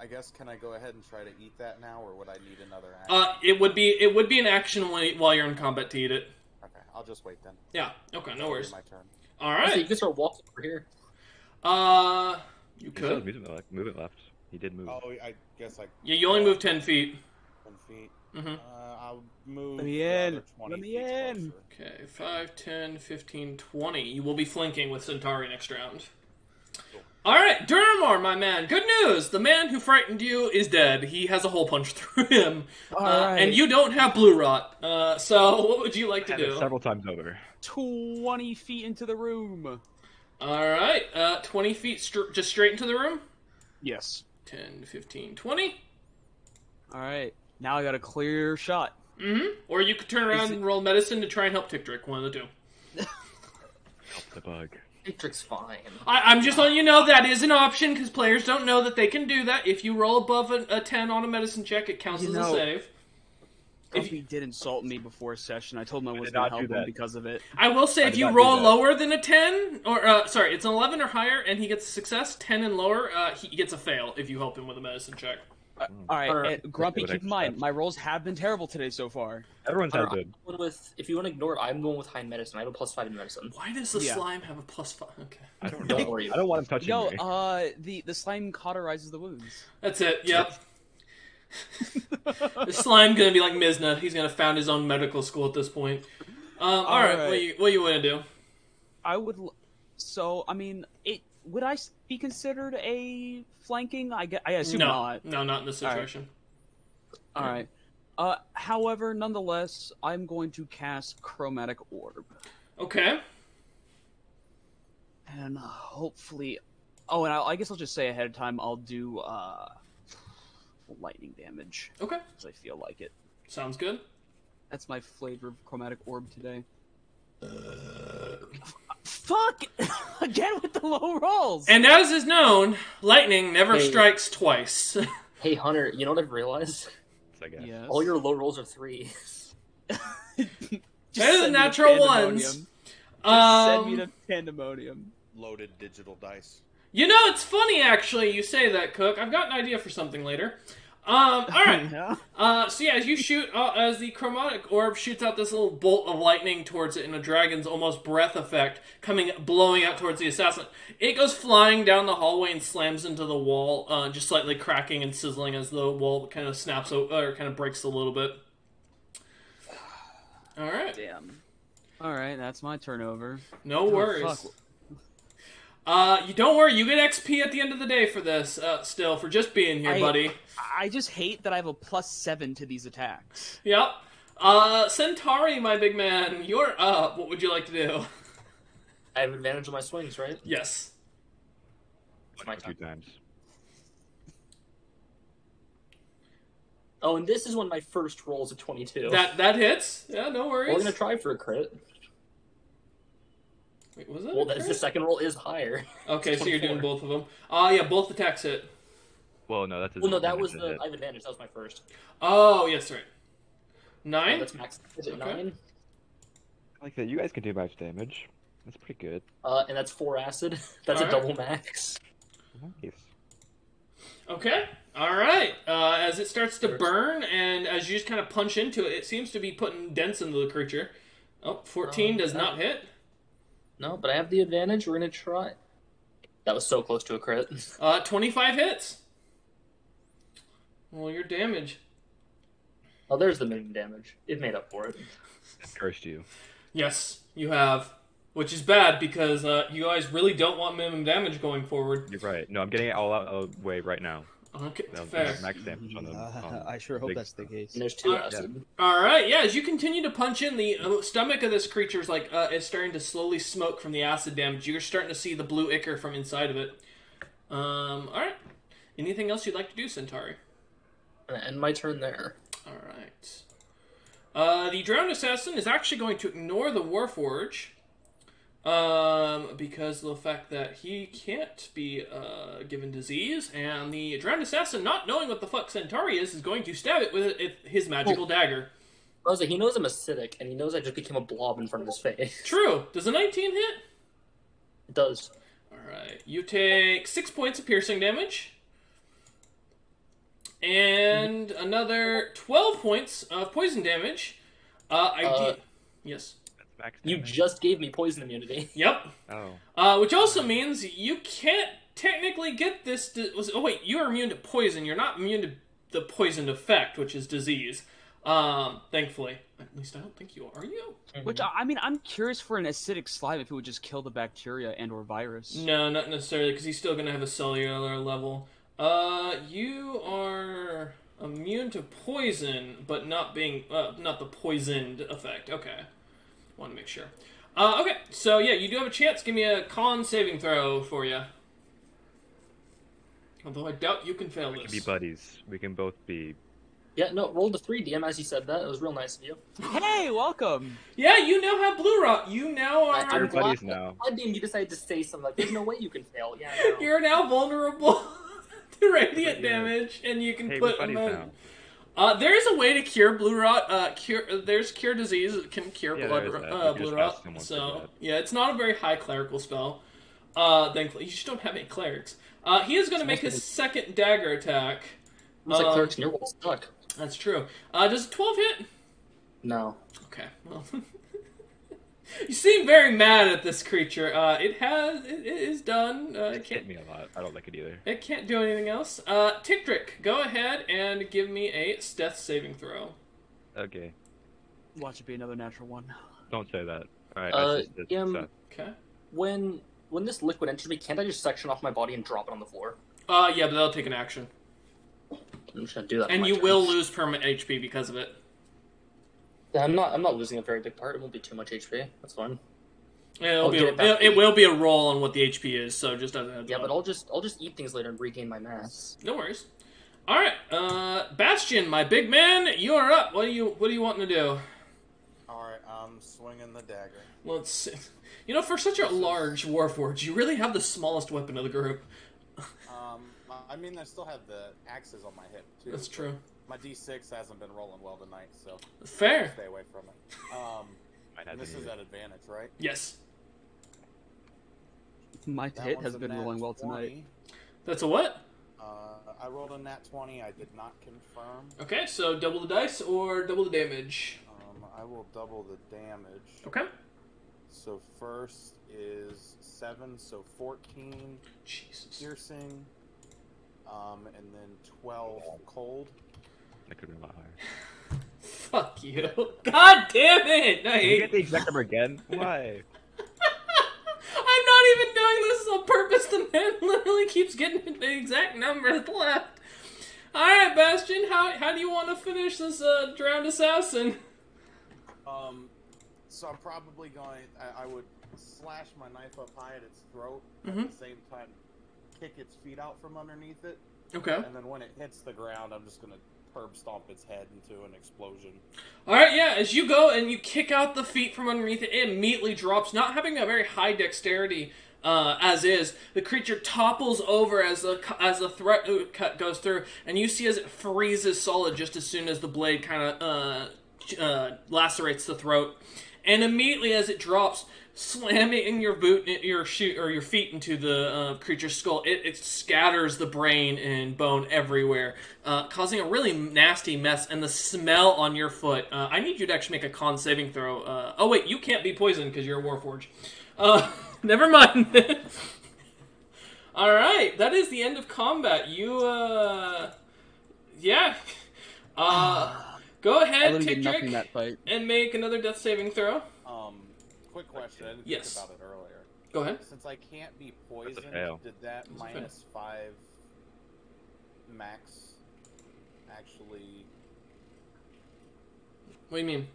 I guess, can I go ahead and try to eat that now, or would I need another action? It would be an action while you're in combat to eat it. Okay, I'll just wait then. Yeah. Okay. No worries. My turn. All right. So you can start walking over here. You He could. move it left. He did move. Oh, I guess I... Yeah, you only move 10 feet. 10 feet. Mm-hmm. I'll move Let me the in. other 20 Let me feet in. closer. Okay, 5, 10, 15, 20. You will be flanking with Centauri next round. Alright, Duramar, my man. Good news! The man who frightened you is dead. He has a hole punch through him. Alright. And you don't have blue rot. So, what would you like to Had it do? several times over. 20 feet into the room. Alright, 20 feet just straight into the room? Yes. 10, 15, 20. Alright. Now I got a clear shot. Mm-hmm. Or you could turn around and roll medicine to try and help Tickdrick, one of the two. Help the bug. Matrix fine. I'm just letting you know that is an option, because players don't know that they can do that. If you roll above a 10 on a medicine check, it counts as a save. Grumpy did insult me before a session. I told him I wasn't not going to do help him that. because of it. I will say, if you roll lower than a 10, or, sorry, it's an 11 or higher, and he gets a success, 10 and lower, he gets a fail if you help him with a medicine check. Alright, Grumpy, What keep in mind, my rolls have been terrible today so far. Everyone's had good. If you want to ignore it, I'm going with high medicine. I have a +5 in medicine. Why does the slime have a +5? Okay. I don't Don't know. worry. I don't want him touching Yo, me. the slime cauterizes the wounds. That's it, yep. The slime gonna be like Mizna. He's gonna found his own medical school at this point. Alright, what you wanna do? I would... So, I mean, would I be considered a flanking? I assume not. No, not in this situation. Alright. However, nonetheless, I'm going to cast Chromatic Orb. Okay. And hopefully... Oh, and I guess I'll just say ahead of time, I'll do lightning damage. Okay. Because I feel like it. Sounds good. That's my flavor of Chromatic Orb today. Fuck! Again with the low rolls! And as is known, lightning never strikes twice. Hey, Hunter, you know what I've realized? I guess. Yes. All your low rolls are 3s. Better than natural ones. Just send me to Pandemonium. Loaded digital dice. You know, it's funny, actually, you say that, Cook. I've got an idea for something later. Alright. So yeah, as you shoot, as the chromatic orb shoots out this little bolt of lightning towards it in a dragon's almost breath effect, blowing out towards the assassin, it goes flying down the hallway and slams into the wall, just slightly cracking and sizzling as the wall kind of snaps, or kind of breaks a little bit. Alright. Damn. Alright, that's my turnover. No worries. Fuck. You don't worry, you get XP at the end of the day for this, still, for just being here, buddy. I just hate that I have a +7 to these attacks. Yep. Centauri, my big man, you're up. What would you like to do? I have advantage on my swings, right? Yes. It's my 2 time. times. Oh, and this is one of my first rolls of 22. That hits. Yeah, no worries. We're gonna try for a crit. Wait, was it? Well, the second roll is higher. Okay, so you're doing 24. both of them. Yeah, both attacks hit. Well, no, that's his Well, no, that advantage was to the. hit. I have advantage. That was my first. Oh, yes, right. 9? That's max. Is it Okay. 9? Like that, you guys can do max damage. That's pretty good. And that's 4 acid. That's a Alright. double max. Nice. Okay. All right. As it starts to burn, and as you just kind of punch into it, it seems to be putting dents into the creature. Oh, 14 does not hit. No, but I have the advantage. We're gonna try. That was so close to a crit. 25 hits. Well, your damage. Oh, there's the minimum damage. It made up for it. It cursed you. Yes, you have. Which is bad because you guys really don't want minimum damage going forward. You're right. No, I'm getting it all out of the way right now. Okay, No, fair. max damage on them. I sure hope that's the case. And there's 2 Yeah. acid. All right, yeah. As you continue to punch in, the stomach of this creature is like it's starting to slowly smoke from the acid damage. You're starting to see the blue ichor from inside of it. All right. Anything else you'd like to do, Centauri? And my turn there. All right. The drowned assassin is actually going to ignore the Warforge. Because of the fact that he can't be given disease, and the drowned assassin, not knowing what the fuck Centauri is going to stab it with his magical dagger. Also, he knows I'm acidic, and he knows I just became a blob in front of his face. True. Does a 19 hit? It does. Alright. You take 6 points of piercing damage. And another 12 points of poison damage. Yes. Max You damage. just gave me poison immunity. Yep. Oh. Which also means you can't technically get this... Oh, wait. You are immune to poison. You're not immune to the poison effect, which is disease. Thankfully. At least I don't think you are. Are you? Which, I mean, I'm curious for an acidic slime if it would just kill the bacteria and or virus. No, not necessarily, because he's still going to have a cellular level. You are immune to poison, but not being... not the poisoned effect. Okay. Want to make sure. Okay, so yeah, you do have a chance. Give me a con saving throw for you. Although I doubt you can fail We this. can be buddies. We can both be. Yeah, no, rolled a 3 DM as you said that. It was real nice of you. Hey, welcome! Yeah, you now have blue rot. You now are... I'm buddies glad, now. glad DM, you decided to say something like, there's no way you can fail. Yeah, no. You're now vulnerable to radiant Yeah. damage, and you can Hey, put we're them buddies in. now. There is a way to cure blue rot. There's cure disease. It can cure Yeah, blood there is that. You can blue just rot. ask someone for So that. yeah, it's not a very high clerical spell. Thankfully, you just don't have any clerics. He is going to make his second dagger attack. Looks like clerics in your world stuck. That's true. Does a 12 hit? No. Okay. Well, you seem very mad at this creature. It is done. It It hit can't. me a lot. I don't like it either. It can't do anything else. Tickdrick, go ahead and give me a death saving throw. Okay. Watch it be another natural one. Don't say that. Alright, Okay. When this liquid enters me, can't I just section off my body and drop it on the floor? Yeah, but that'll take an action. I'm just gonna do that. And on my you turn. will lose permanent HP because of it. Yeah, I'm not losing a very big part. It won't be too much HP. That's fine. It'll be get it back. it will be a roll on what the HP is, so just as a heads Yeah, up. but I'll just eat things later and regain my mass. No worries. Alright, Bastion, my big man, you are up. What are you wanting to do? Alright, I'm swinging the dagger. Let's see. You know, for such a large Warforged, you really have the smallest weapon of the group. I mean, I still have the axes on my hip, too. That's true. My D6 hasn't been rolling well tonight, so Fair. stay away from it. Might have This to is do it. at advantage, right? Yes. My That hit one's has a been nat rolling well 20. tonight. That's a what? I rolled a nat 20. I did not confirm. Okay, so double the dice or double the damage. I will double the damage. Okay. So first is 7, so 14 Jesus. piercing, and then 12 cold. That could be a lot higher. Fuck you. God damn it! I Did you hate get the exact number again? Why? I'm not even doing this on purpose. The man literally keeps getting the exact number left. Alright, Bastion, how do you want to finish this drowned assassin? So I'm probably going. I would slash my knife up high at its throat, Mhm. at the same time kick its feet out from underneath it, Okay. and then when it hits the ground, I'm just gonna curb stomp its head into an explosion. Alright, yeah, as you go and you kick out the feet from underneath it, it immediately drops, not having a very high dexterity. as is. The creature topples over as the threat cut goes through, and you see as it freezes solid just as soon as the blade kind of lacerates the throat. And immediately as it drops, slamming your feet into the creature's skull, it scatters the brain and bone everywhere, causing a really nasty mess. And the smell on your foot. I need you to actually make a con saving throw. Oh wait, you can't be poisoned because you're a Warforged. Never mind. All right, that is the end of combat. Yeah. Go ahead, Tigtrick, in that fight. and make another death saving throw. Quick question. I didn't Yes. think about it earlier. Go ahead. Since I can't be poisoned, fail. did that That's a fail. -5 max actually What do you mean?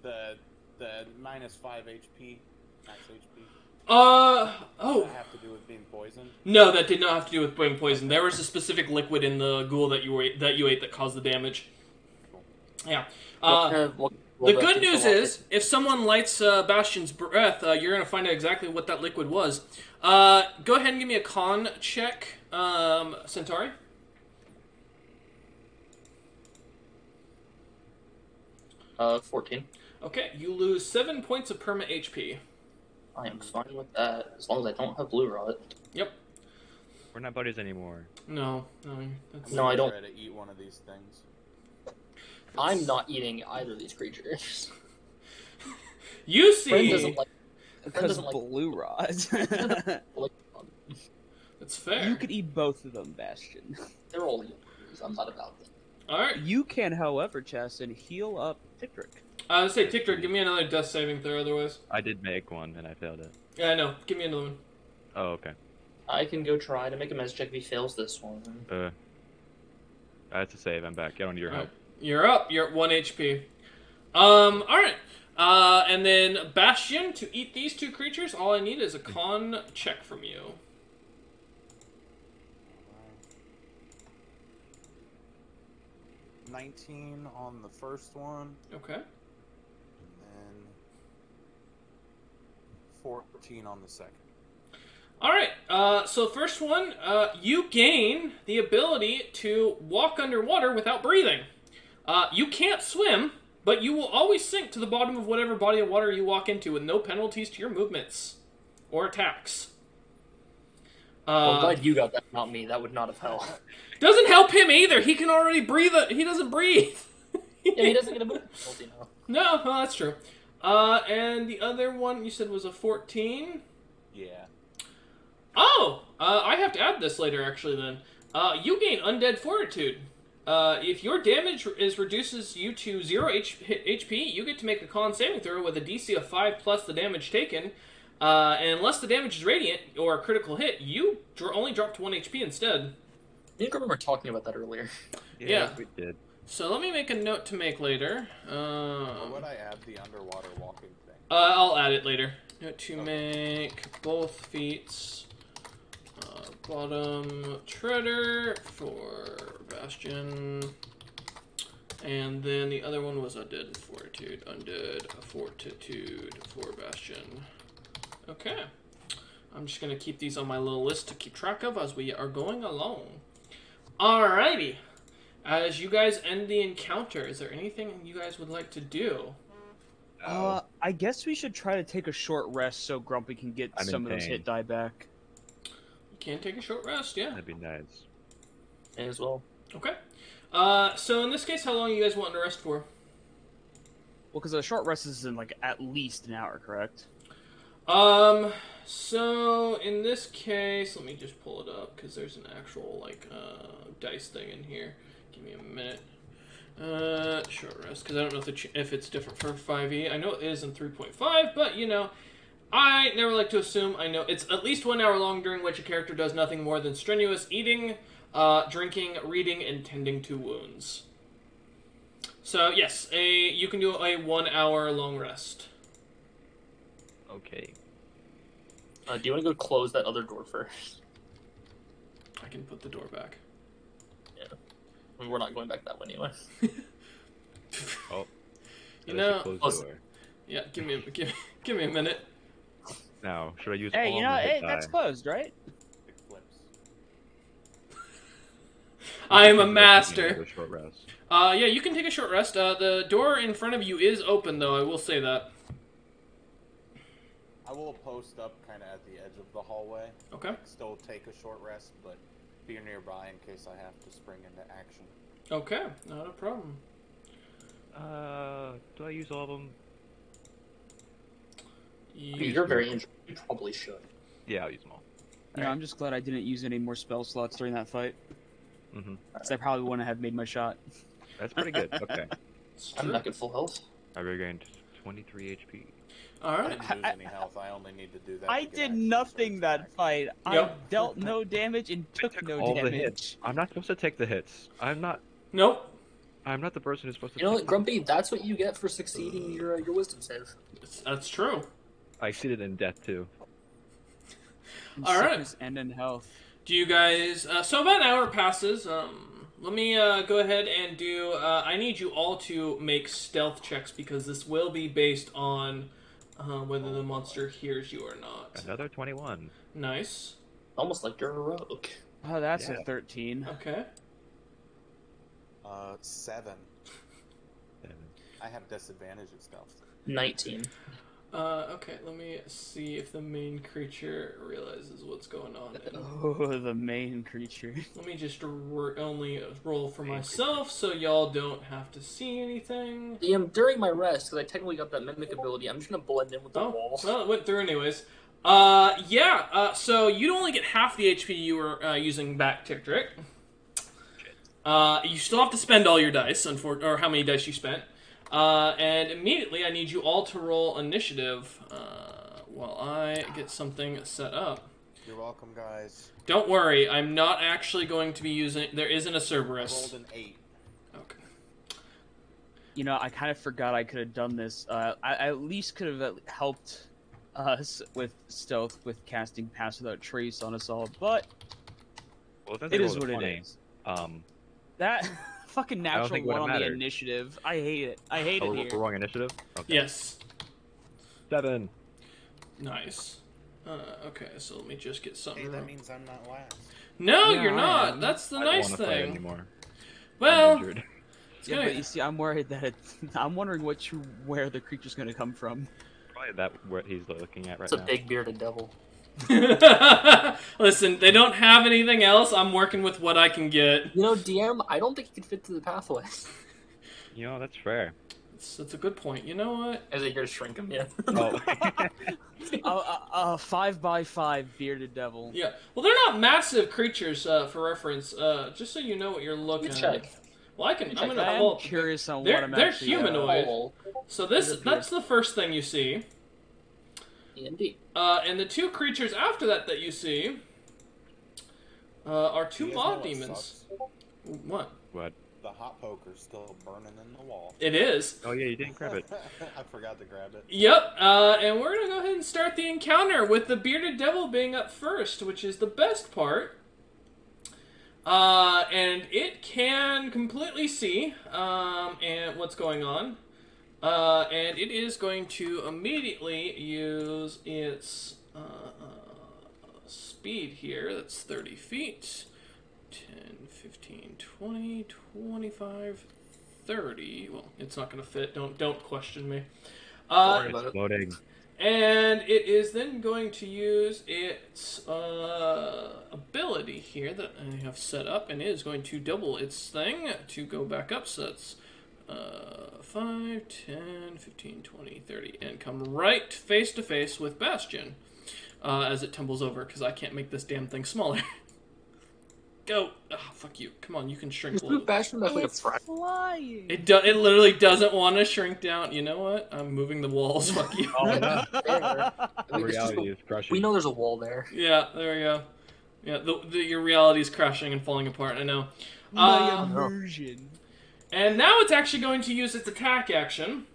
the -5 HP max HP? Oh. Does that have to do with being poisoned? No, that did not have to do with being poisoned. There was a specific liquid in the ghoul that you ate that caused the damage. Yeah. The good news is, if someone lights Bastion's breath, you're going to find out exactly what that liquid was. Go ahead and give me a con check, Centauri. Uh, 14. Okay, you lose 7 points of perma HP. I am fine with that, as long as I don't have blue rot. Yep. We're not buddies anymore. No. That's... No, I don't. Try to eat one of these things. I'm not eating either of these creatures. You Friend see... doesn't like. Friend Because doesn't like. blue rod. That's fair. You could eat both of them, Bastion. They're all yours. I'm not about them. Alright. You can, however, Chastin, heal up Tigtrick. Let's say, Tictor, give me another death saving throw otherwise. I did make one and I failed it. Yeah, I know. Give me another one. Oh, okay. I can go try to make a mess check if he fails this one. I have to save. I'm back. Get on your help. Alright. You're up. You're at 1 HP. Alright. And then Bastion, to eat these two creatures, all I need is a con check from you. 19 on the first one, Okay. and then 14 on the second. Alright, so first one, you gain the ability to walk underwater without breathing. You can't swim, but you will always sink to the bottom of whatever body of water you walk into with no penalties to your movements or attacks. Well, I'm glad you got that, not me. That would not have helped. Doesn't help him either. He can already breathe. He doesn't breathe. Yeah, he doesn't get a movement penalty now. No, well, that's true. And the other one you said was a 14. Yeah. Oh, I have to add this later, actually. Then, you gain undead fortitude. If your damage reduces you to 0 HP, you get to make a con saving throw with a DC of 5 plus the damage taken. And unless the damage is radiant or a critical hit, you only drop to 1 HP instead. I think I remember talking about that earlier. Yeah. We did. So let me make a note to make later. Or would I add the underwater walking thing? I'll add it later. Note to make both feats. Bottom treader for Bastion. And then the other one was undead fortitude. Undead fortitude for Bastion. Okay. I'm just going to keep these on my little list to keep track of as we are going along. Alrighty. As you guys end the encounter, is there anything you guys would like to do? I guess we should try to take a short rest so Grumpy can get I'm in some of those pain. hit die back. You can take a short rest, yeah. That'd be nice. May as well. Okay. So in this case, how long are you guys wanting to rest for? Well, because a short rest is in like at least an hour, correct? So in this case, let me just pull it up because there's an actual dice thing in here. Give me a minute. Short rest because I don't know if it's different for 5e. I know it is in 3.5, but you know, I never like to assume. I know it's at least 1 hour long during which a character does nothing more than strenuous eating, drinking, reading, and tending to wounds. So yes, you can do a 1 hour long rest. Okay. Do you want to go close that other door first? I can put the door back. Yeah. I mean, we're not going back that way anyway. Oh. You know, Close the door. yeah. Give me a minute. Now, should I use Hey, all you of know, my hit hey, that's die? closed, right? It flips. I am a Taking master. another short rest. Yeah, you can take a short rest. The door in front of you is open, though. I will say that. I will post up kind of at the edge of the hallway. Okay. Like, still take a short rest, but be nearby in case I have to spring into action. Okay, not a problem. Do I use all of them? You're very injured. You probably should. Yeah, I'll use them all. You know, I'm just glad I didn't use any more spell slots during that fight. Mm-hmm. Because I probably wouldn't have made my shot. That's pretty good. Okay. I'm back at full health. I regained 23 HP. All I right. didn't lose any health. I only need to do that. I to get did action nothing surge that back. fight. I Yep. dealt no damage and took took no all the damage. hits. I'm not supposed to take the hits. I'm not Nope. the person who's supposed to You know take what, Grumpy? That's what you get for succeeding your wisdom save. That's true. I exceeded in death too. In All right. sickness and in health. Do you guys? So about an hour passes. Let me go ahead and do. I need you all to make stealth checks because this will be based on whether the monster hears you or not. Another 21. Nice. Almost like you're a rogue. Oh, that's Yeah. a 13. Okay. 7. I have disadvantage at stealth. 19. Okay. Let me see if the main creature realizes what's going on. Oh, the main creature. Let me just only roll for myself, so y'all don't have to see anything. During my rest, because I technically got that mimic ability, I'm just gonna blend in with the Oh, wall. well, it went through anyways. So you'd only get half the HP you were using back ticked, Rick. You still have to spend all your dice, or how many dice you spent. And immediately I need you all to roll initiative while I get something set up. You're welcome, guys. Don't worry, I'm not actually going to be using... There isn't a I Cerberus. rolled an 8. Okay. You know, I kind of forgot I could have done this. I at least could have helped us with stealth with casting Pass Without Trace on us all, but Well, since it I is rolled what a it 20, is. Um, That fucking I don't natural think it would've one on the mattered. initiative. I hate it. I hate oh, it here. we're wrong initiative? Okay. Yes. 7. Nice. Okay, so let me just get something Hey, that wrong. means I'm not last. No, Yeah, you're I not. am. That's the I don't nice want to play thing. anymore. I'm Well, injured. it's Yeah, gonna... but you see, I'm worried that I'm wondering where the creature's going to come from. Probably that what he's looking at right It's a now. big bearded devil. Listen, they don't have anything else. I'm working with what I can get. You know, DM, I don't think he could fit through the pathway. You know, that's fair. That's a good point. You know what? As I hear shrink him, yeah. Oh. A 5x5 bearded devil. Yeah. Well, they're not massive creatures, for reference. Just so you know what you're looking Check. at. Well, I'm gonna I pull am up. curious on They're- what I'm they're actually. humanoid. Oh, So They're that's the first thing you see. indeed. And the two creatures after that you see are two You guys know mob what demons. sucks? What? What? The hot poker's still burning in the wall. It is. Oh yeah, you didn't grab it. I forgot to grab it. Yep, and we're gonna go ahead and start the encounter with the bearded devil being up first, which is the best part. And it can completely see and what's going on. And it is going to immediately use its speed here. That's 30 feet. 10, 15, 20, 25, 30. Well, it's not going to fit. Don't question me. worry about It's it. loading. And it is then going to use its ability here that I have set up, and it is going to double its thing to go back up. So that's 5, 10, 15, 20, 30, and come right face to face with Bastion as it tumbles over, because I can't make this damn thing smaller. Go! Oh, fuck you. Come on, you can shrink a Just little move Bastion back like a fraction. flying. It literally doesn't want to shrink down. You know what? I'm moving the walls. Fuck you. Oh no. There. I mean, it's just Reality is crushing. we know there's a wall there. Yeah, there we go. Yeah, your reality is crashing and falling apart. I know. My immersion. And now it's actually going to use its attack action,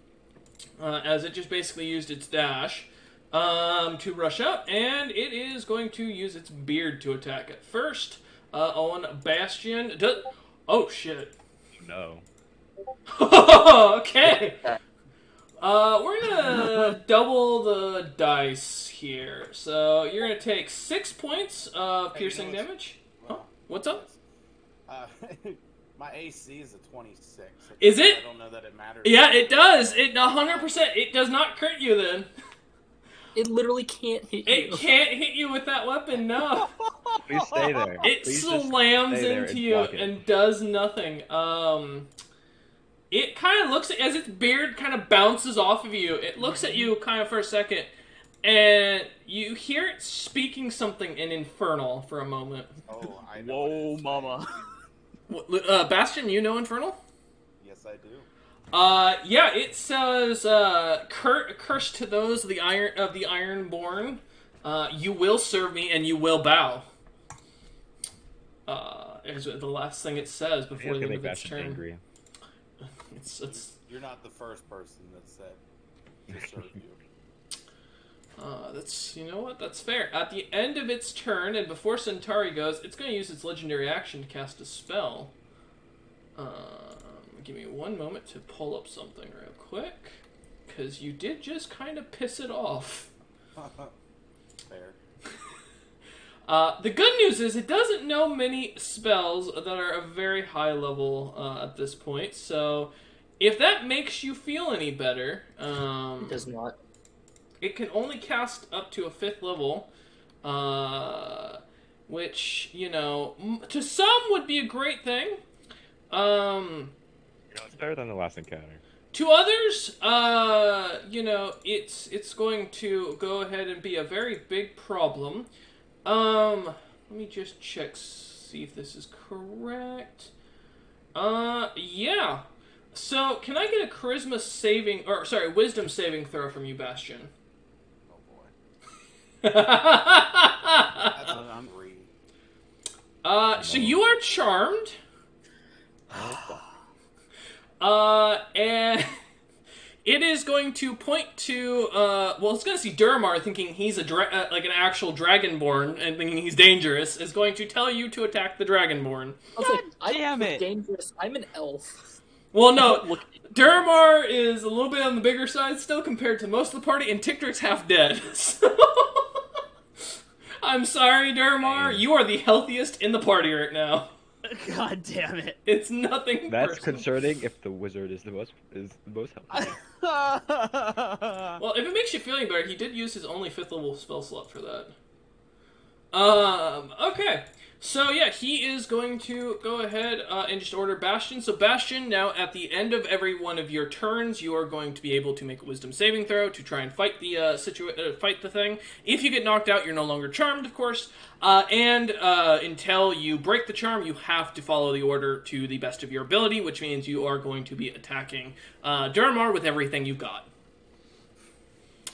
as it just basically used its dash to rush up, and it is going to use its beard to attack at first on Bastion. Oh shit! No. Okay. We're gonna double the dice here. So you're gonna take 6 points of piercing damage. Well, What's up? Uh, my AC is a 26. Is it? I don't know that it matters. Yeah, it does. It 100%. It does not crit you then. It literally can't hit you. It can't hit you with that weapon. No. Please stay there. It Please just slams stay there into and you block it. and does nothing. It kind of looks as its beard kind of bounces off of you. It looks at you kind of for a second, and you hear it speaking something in Infernal for a moment. Oh, I know. Whoa, mama. Bastion, you know Infernal? Yes, I do. Yeah, it says, curse to those of the Ironborn. You will serve me and you will bow. Is the last thing it says before the end of its turn. Angry. You're not the first person that said to serve you. That's, you know what, that's fair. At the end of its turn, and before Centauri goes, it's going to use its legendary action to cast a spell. Give me one moment to pull up something real quick, because you did just kind of piss it off. Fair. The good news is it doesn't know many spells that are a very high level at this point, so if that makes you feel any better... It does not. It can only cast up to a 5th level, which, you know, to some would be a great thing. It's better than the last encounter. To others, you know, it's going to go ahead and be a very big problem. Let me just check, see if this is correct. Yeah. So, can I get a wisdom saving throw from you, Bastion? Oh boy. That's a 3. So you are charmed. And it is going to point to, it's going to see Durmar thinking he's like an actual Dragonborn and thinking he's dangerous, is going to tell you to attack the Dragonborn. Damn it! Dangerous. I'm an elf. Well, no, Durmar is a little bit on the bigger side still compared to most of the party, and Tictric's half dead. So... I'm sorry, Durmar, you are the healthiest in the party right now. God damn it! It's nothing That's personal. concerning if the wizard is the most helpful. Well, if it makes you feel any better, he did use his only 5th level spell slot for that. Okay. So, yeah, he is going to go ahead and just order Bastion. So, Bastion, now at the end of every one of your turns, you are going to be able to make a wisdom saving throw to try and fight the fight the thing. If you get knocked out, you're no longer charmed, of course. And until you break the charm, you have to follow the order to the best of your ability, which means you are going to be attacking Durmar with everything you've got.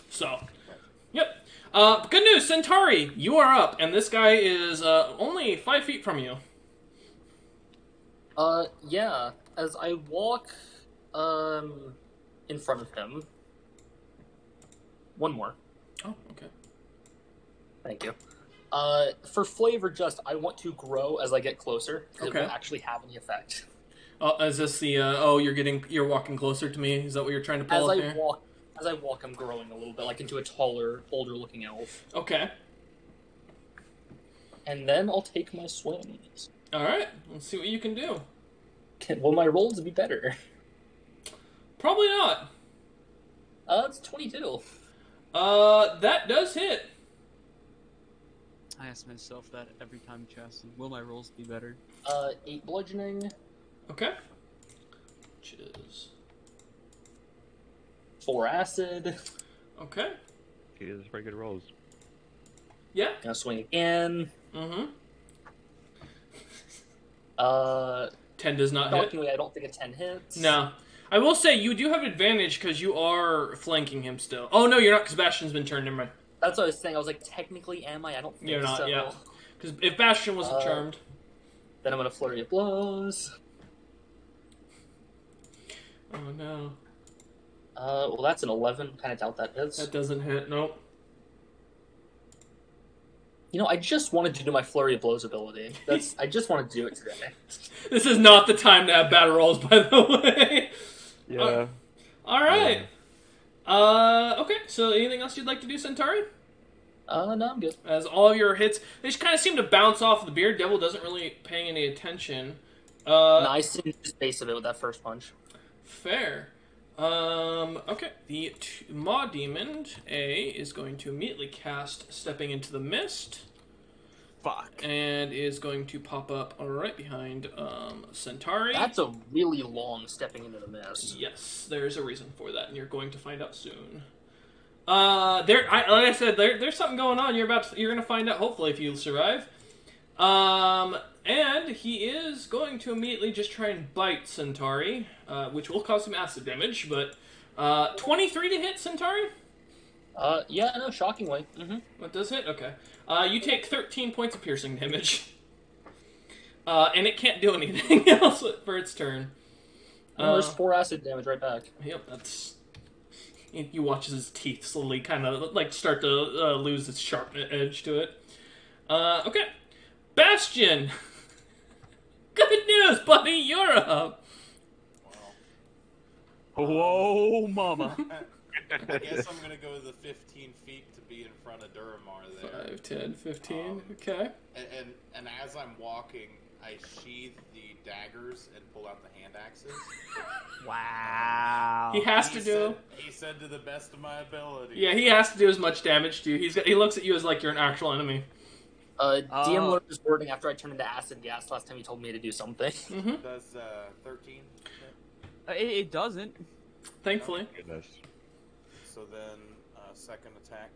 So, yep. Good news, Centauri, you are up, and this guy is only 5 feet from you. Yeah. As I walk, in front of him. One more. Oh, okay. Thank you. For flavor, I want to grow as I get closer, because it Okay. will actually have any effect. Is this the, you're walking closer to me? Is that what you're trying to pull up here? As I walk, I'm growing a little bit, like into a taller, older-looking elf. Okay. And then I'll take my swings. Alright, let's see what you can do. Will my rolls be better? Probably not. It's 22. That does hit. I ask myself that every time chess. Will my rolls be better? 8 bludgeoning. Okay. Which is... 4 acid. Okay. He does pretty good rolls. Yeah. Gonna swing again. Mm-hmm. 10 does not hit. Shockingly, I don't think a 10 hits. No. I will say, you do have advantage because you are flanking him still. Oh, no, you're not, because Bastion's been turned. Never mind. That's what I was saying. I was like, technically, am I? I don't think You're not, so. yeah. Because if Bastion wasn't charmed... Then I'm gonna flurry of blows. Oh, no. Well, that's an 11. Kind of doubt that hits. That doesn't hit, nope. You know, I just wanted to do my flurry of blows ability. I just wanted to do it today. This is not the time to have battle rolls, by the way. Yeah. Alright. Okay, so anything else you'd like to do, Centauri? No, I'm good. As all of your hits, they just kind of seem to bounce off the beard. Devil doesn't really pay any attention. Nice in the space of it with that first punch. Fair. Okay. The Maw Demon A is going to immediately cast Stepping into the Mist. Fuck. And is going to pop up right behind Centauri. That's a really long stepping into the mist. Yes, there's a reason for that, and you're going to find out soon. Like I said, there's something going on. You're gonna find out hopefully if you survive. And he is going to immediately just try and bite Centauri, which will cause some acid damage. But 23 to hit Centauri. Yeah, no, shockingly. What does hit? Okay. You take 13 points of piercing damage. And it can't do anything else for its turn. There's 4 acid damage right back. Yep, that's. You watch his teeth slowly kind of like start to lose its sharp edge to it. Okay. Bastion! Good news, buddy, you're up! Whoa, mama. I guess I'm gonna go the 15 feet to be in front of Duramar there. 5, 10, 15, okay. And as I'm walking, I sheathe the daggers and pull out the hand axes. Wow. He has to do... He said to the best of my ability. Yeah, he has to do as much damage to you. He looks at you as like you're an actual enemy. DM learned his wording after I turned into acid gas last time he told me to do something. Does 13? It doesn't. Thankfully. Goodness. So then, second attack.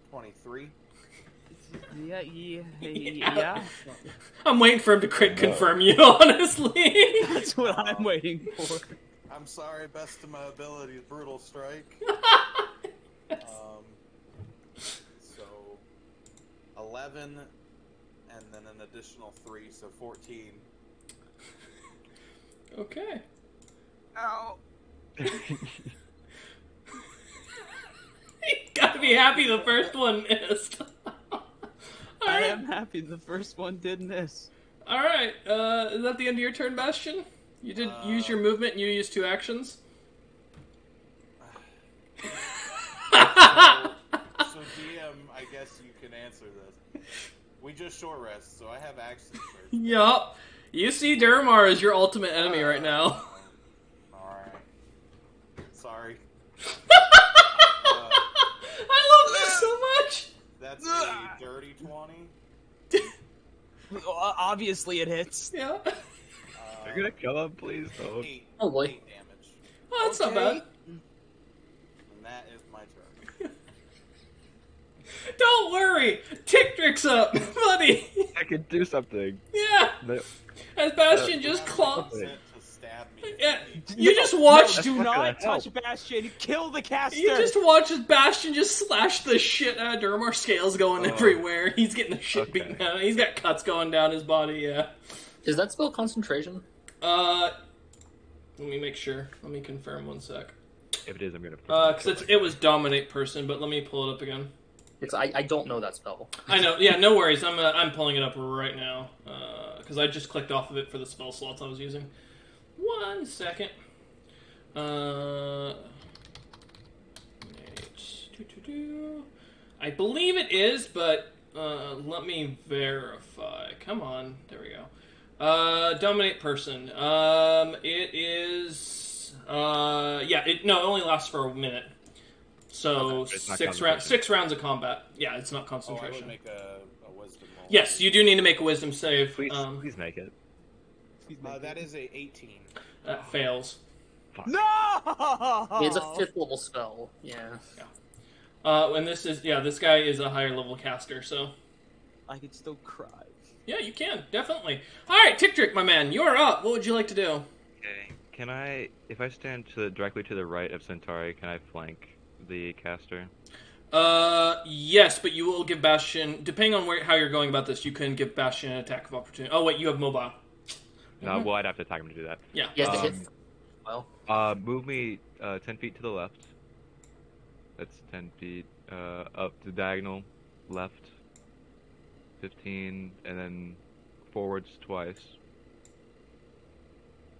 23. Yeah. I'm waiting for him to crit confirm you, honestly. That's what I'm waiting for. I'm sorry, best of my ability, brutal strike. So 11, and then an additional 3, so 14. Okay. Ow. Gotta be happy the first one missed. I am happy the first one did miss. Alright, is that the end of your turn, Bastion? You did use your movement and you used 2 actions? So DM, I guess you can answer this. We just short rest, so I have actions first. Yup. You see Duramar as your ultimate enemy right now. Alright. Sorry. I love this so much! That's a dirty 20. Obviously it hits. Yeah. You're gonna kill him, please don't. 8, Oh, boy. 8 damage. Oh, that's not bad. And that is my turn. Don't worry! Tick-Trick's up, buddy! I can do something. Yeah! No. As Bastion just claws... To stab me. Yeah, you just watched... Do not not gonna touch help. Bastion. Kill the caster. You just watch as Bastion just slash the shit out of Duramar, scales going everywhere. He's getting the shit beaten out. He's got cuts going down his body, yeah. Is that spell concentration? Let me make sure. Let me confirm 1 sec. If it is, I'm gonna. Because it was Dominate Person, but let me pull it up again. I don't know that spell. I know, yeah, no worries. I'm pulling it up right now. Because I just clicked off of it for the spell slots I was using. 1 second. I believe it is, but let me verify. Come on, there we go. Dominate Person. It is. It only lasts for a minute. So Okay, it's not 6 rounds. concentration. 6 rounds of combat. Yeah, it's not Oh, I concentration. would make a wisdom roll. Yes, you do need to make a wisdom save. Please, please make it. That is a 18. That fails. No! It's a 5th level spell. Yeah. And this guy is a higher level caster, so. I can still cry. Yeah, you can, definitely. Alright, Tick-Trick, my man, you're up. What would you like to do? Okay. Can I, if I stand directly to the right of Centauri, can I flank the caster? Yes, but you will give Bastion, depending on how you're going about this, you can give Bastion an attack of opportunity. Oh, wait, you have mobile. No, well, I'd have to attack him to do that. Yeah. You have to hit. Well, Move me 10 feet to the left. That's 10 feet. Up the diagonal left. 15, and then forwards twice.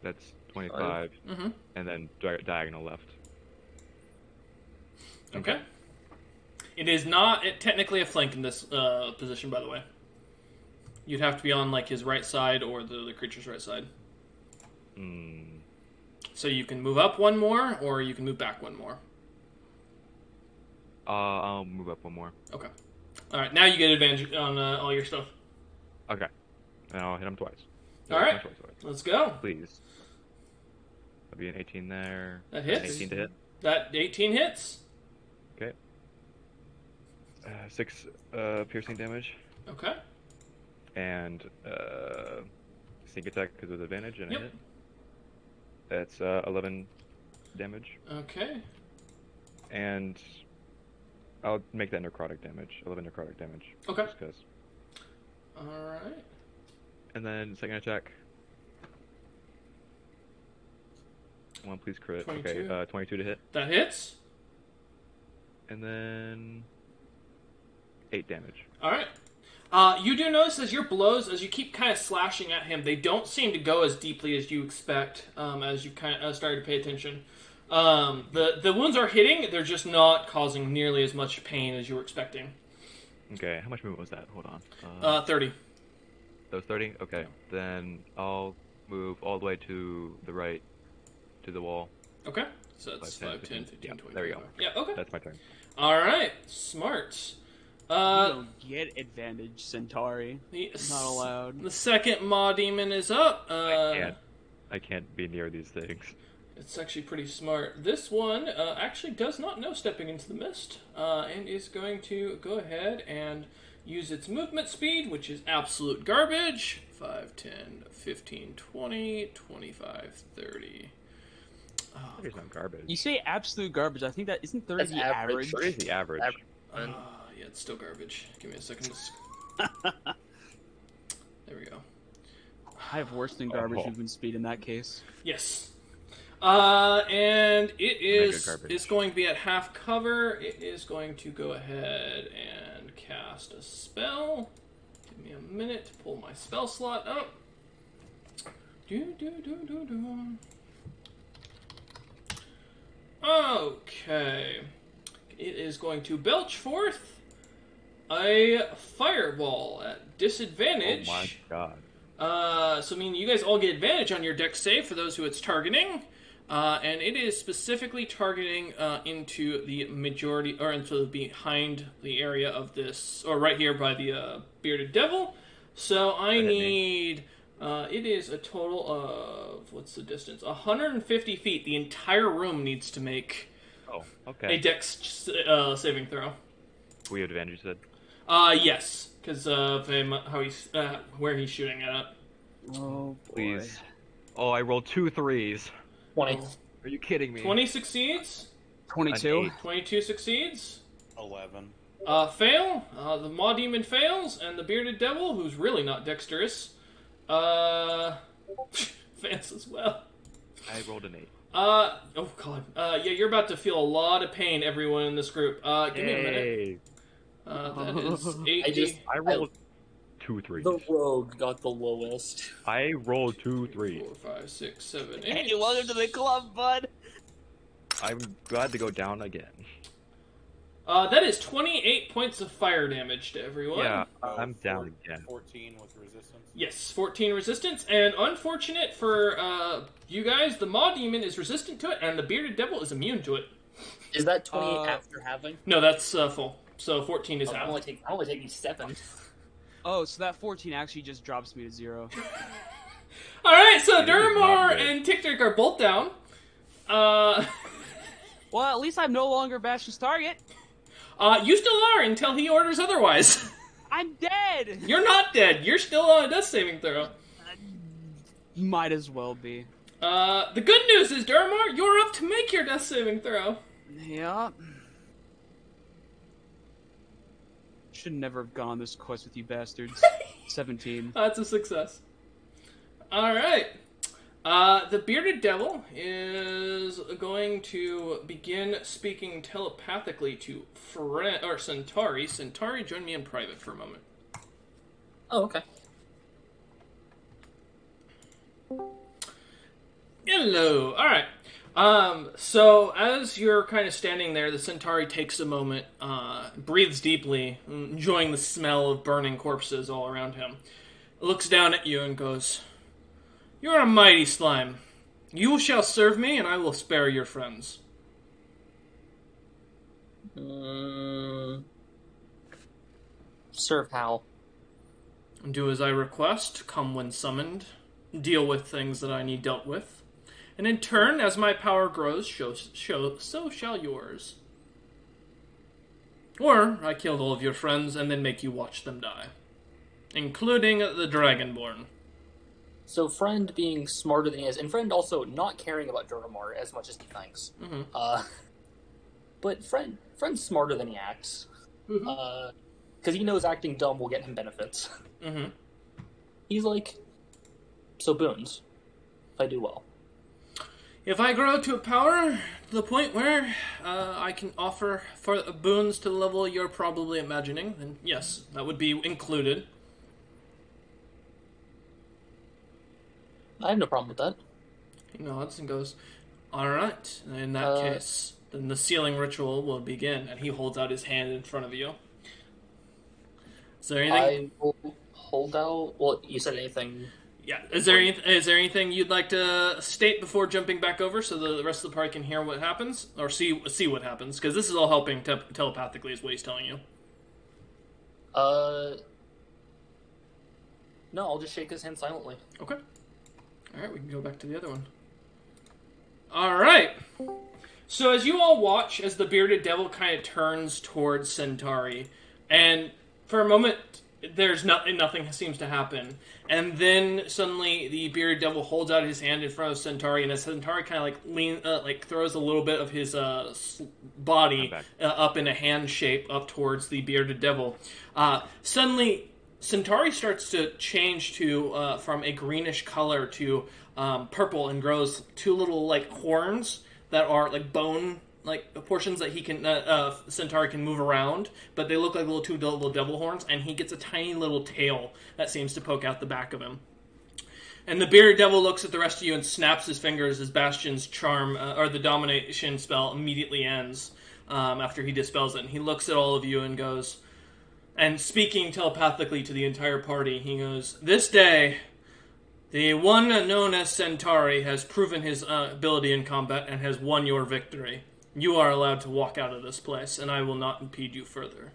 That's 25. Mm-hmm. And then diagonal left. Okay. It is not technically a flank in this position, by the way. You'd have to be on like his right side or the creature's right side. So you can move up one more, or you can move back one more. I'll move up one more. Okay. All right. Now you get advantage on all your stuff. Okay. And I'll hit him twice. All right. Twice. Let's go. Please. That'll be an 18 there. That hits. 18 to hit. That 18 hits. Okay. 6 piercing damage. Okay. And sneak attack because of advantage and Yep. a hit. That's 11 damage. Okay. And I'll make that necrotic damage. 11 necrotic damage. Okay. Just 'cause. All right. And then second attack. One, please crit. 22. Okay, 22 to hit. That hits. And then 8 damage. All right. You do notice as your blows, as you keep kind of slashing at him, they don't seem to go as deeply as you expect. As you kind of started to pay attention, the wounds are hitting; they're just not causing nearly as much pain as you were expecting. Okay, how much movement was that? Hold on. 30. That was 30? Okay, then I'll move all the way to the right, to the wall. Okay. So that's 5, 5, 10, 15, yeah, 20. there we go. Yeah. Okay. That's my turn. All right. Smart. You don't get advantage, Centauri. Not allowed. The second Maw Demon is up. I can't be near these things. It's actually pretty smart. This one actually does not know stepping into the mist, and is going to go ahead and use its movement speed, which is absolute garbage. 5, 10, 15, 20, 25, 30. It's not garbage. You say absolute garbage. I think that isn't 30 That's the average. average. 30 is the average. Yeah, it's still garbage. Give me a second. There we go. I have worse than garbage Oh. movement speed in that case. Yes. And it Mega is garbage. it's going to be at half cover. It is going to go ahead and cast a spell. Give me a minute to pull my spell slot up. Okay. It is going to belch forth a fireball at disadvantage. Oh my god. So I mean, you guys all get advantage on your dex save for those who it's targeting, and it is specifically targeting into the majority, or into behind the area of this, or right here by the bearded devil. So I need. It is a total of, what's the distance? 150 feet. The entire room needs to make Oh, a okay. dex saving throw. We have advantage, you said? Yes, because of him, how he's, where he's shooting at. Oh, Please. Oh, I rolled 2 3s. 20. Are you kidding me? 20 succeeds. 22? An 22 succeeds. 11. Fail. The Maw Demon fails, and the Bearded Devil, who's really not dexterous, fails as well. I rolled an 8. Oh god. Yeah, you're about to feel a lot of pain, everyone in this group. Give me a minute. Hey, That is 80. I rolled 2 3s. The rogue got the lowest. I rolled 2 3s. 4, 5, 6, 7, 8. Hey, welcome to the club, bud! I'm glad to go down again. That is 28 points of fire damage to everyone. Yeah, Oh, I'm down again. 14 with resistance. Yes, 14 resistance, and unfortunate for you guys, the Maw Demon is resistant to it, and the Bearded Devil is immune to it. Is that 28 after having? No, that's full. So 14 is I'm half. only taking 7. Oh, so that 14 actually just drops me to 0. Alright, so It is not Duramar good. and Tiktik are both down. Well, at least I'm no longer Bastion's target. You still are until he orders otherwise. I'm dead! You're not dead. You're still on a death saving throw. Might as well be. The good news is, Duramar, you're up to make your death saving throw. Yeah. Should never have gone on this quest with you bastards. 17. That's a success. Alright. The Bearded Devil is going to begin speaking telepathically to Centauri. Centauri, join me in private for a moment. Oh, okay. Hello. All right. So as you're kind of standing there, the Centauri takes a moment, breathes deeply, enjoying the smell of burning corpses all around him. Looks down at you and goes, "You're a mighty slime. You shall serve me, and I will spare your friends." Serve how? Do as I request, come when summoned, deal with things that I need dealt with, and in turn, as my power grows, so shall yours. Or I kill all of your friends and then make you watch them die, including the Dragonborn. So Friend being smarter than he is, and Friend also not caring about Duramar as much as he thinks. Mm-hmm. But Friend's smarter than he acts. Because he knows acting dumb will get him benefits. Mm-hmm. He's like, so boons, if I do well. If I grow to a power to the point where I can offer for boons to the level you're probably imagining, then yes, that would be included. I have no problem with that. He nods and goes, "Alright, in that case, then the sealing ritual will begin," and he holds out his hand in front of you. Is there anything? I will hold out. Well, you said anything. Yeah. Is there anything you'd like to state before jumping back over, so the rest of the party can hear what happens or see what happens? Because this is all helping telepathically, is what he's telling you. No, I'll just shake his hand silently. Okay. All right, we can go back to the other one. All right. So as you all watch, as the bearded devil kind of turns towards Centauri, and for a moment, there's nothing seems to happen. And then suddenly the bearded devil holds out his hand in front of Centauri, and as Centauri kind of throws a little bit of his body up in a hand shape up towards the bearded devil. Suddenly, Centauri starts to change to from a greenish color to purple, and grows two little horns that are bone portions that he can Centauri can move around, but they look like two little devil horns, and he gets a tiny little tail that seems to poke out the back of him. And the bearded devil looks at the rest of you and snaps his fingers as Bastion's charm or the domination spell immediately ends after he dispels it. And he looks at all of you and goes, and speaking telepathically to the entire party, he goes, "This day, the one known as Centauri has proven his ability in combat and has won your victory. You are allowed to walk out of this place, and I will not impede you further."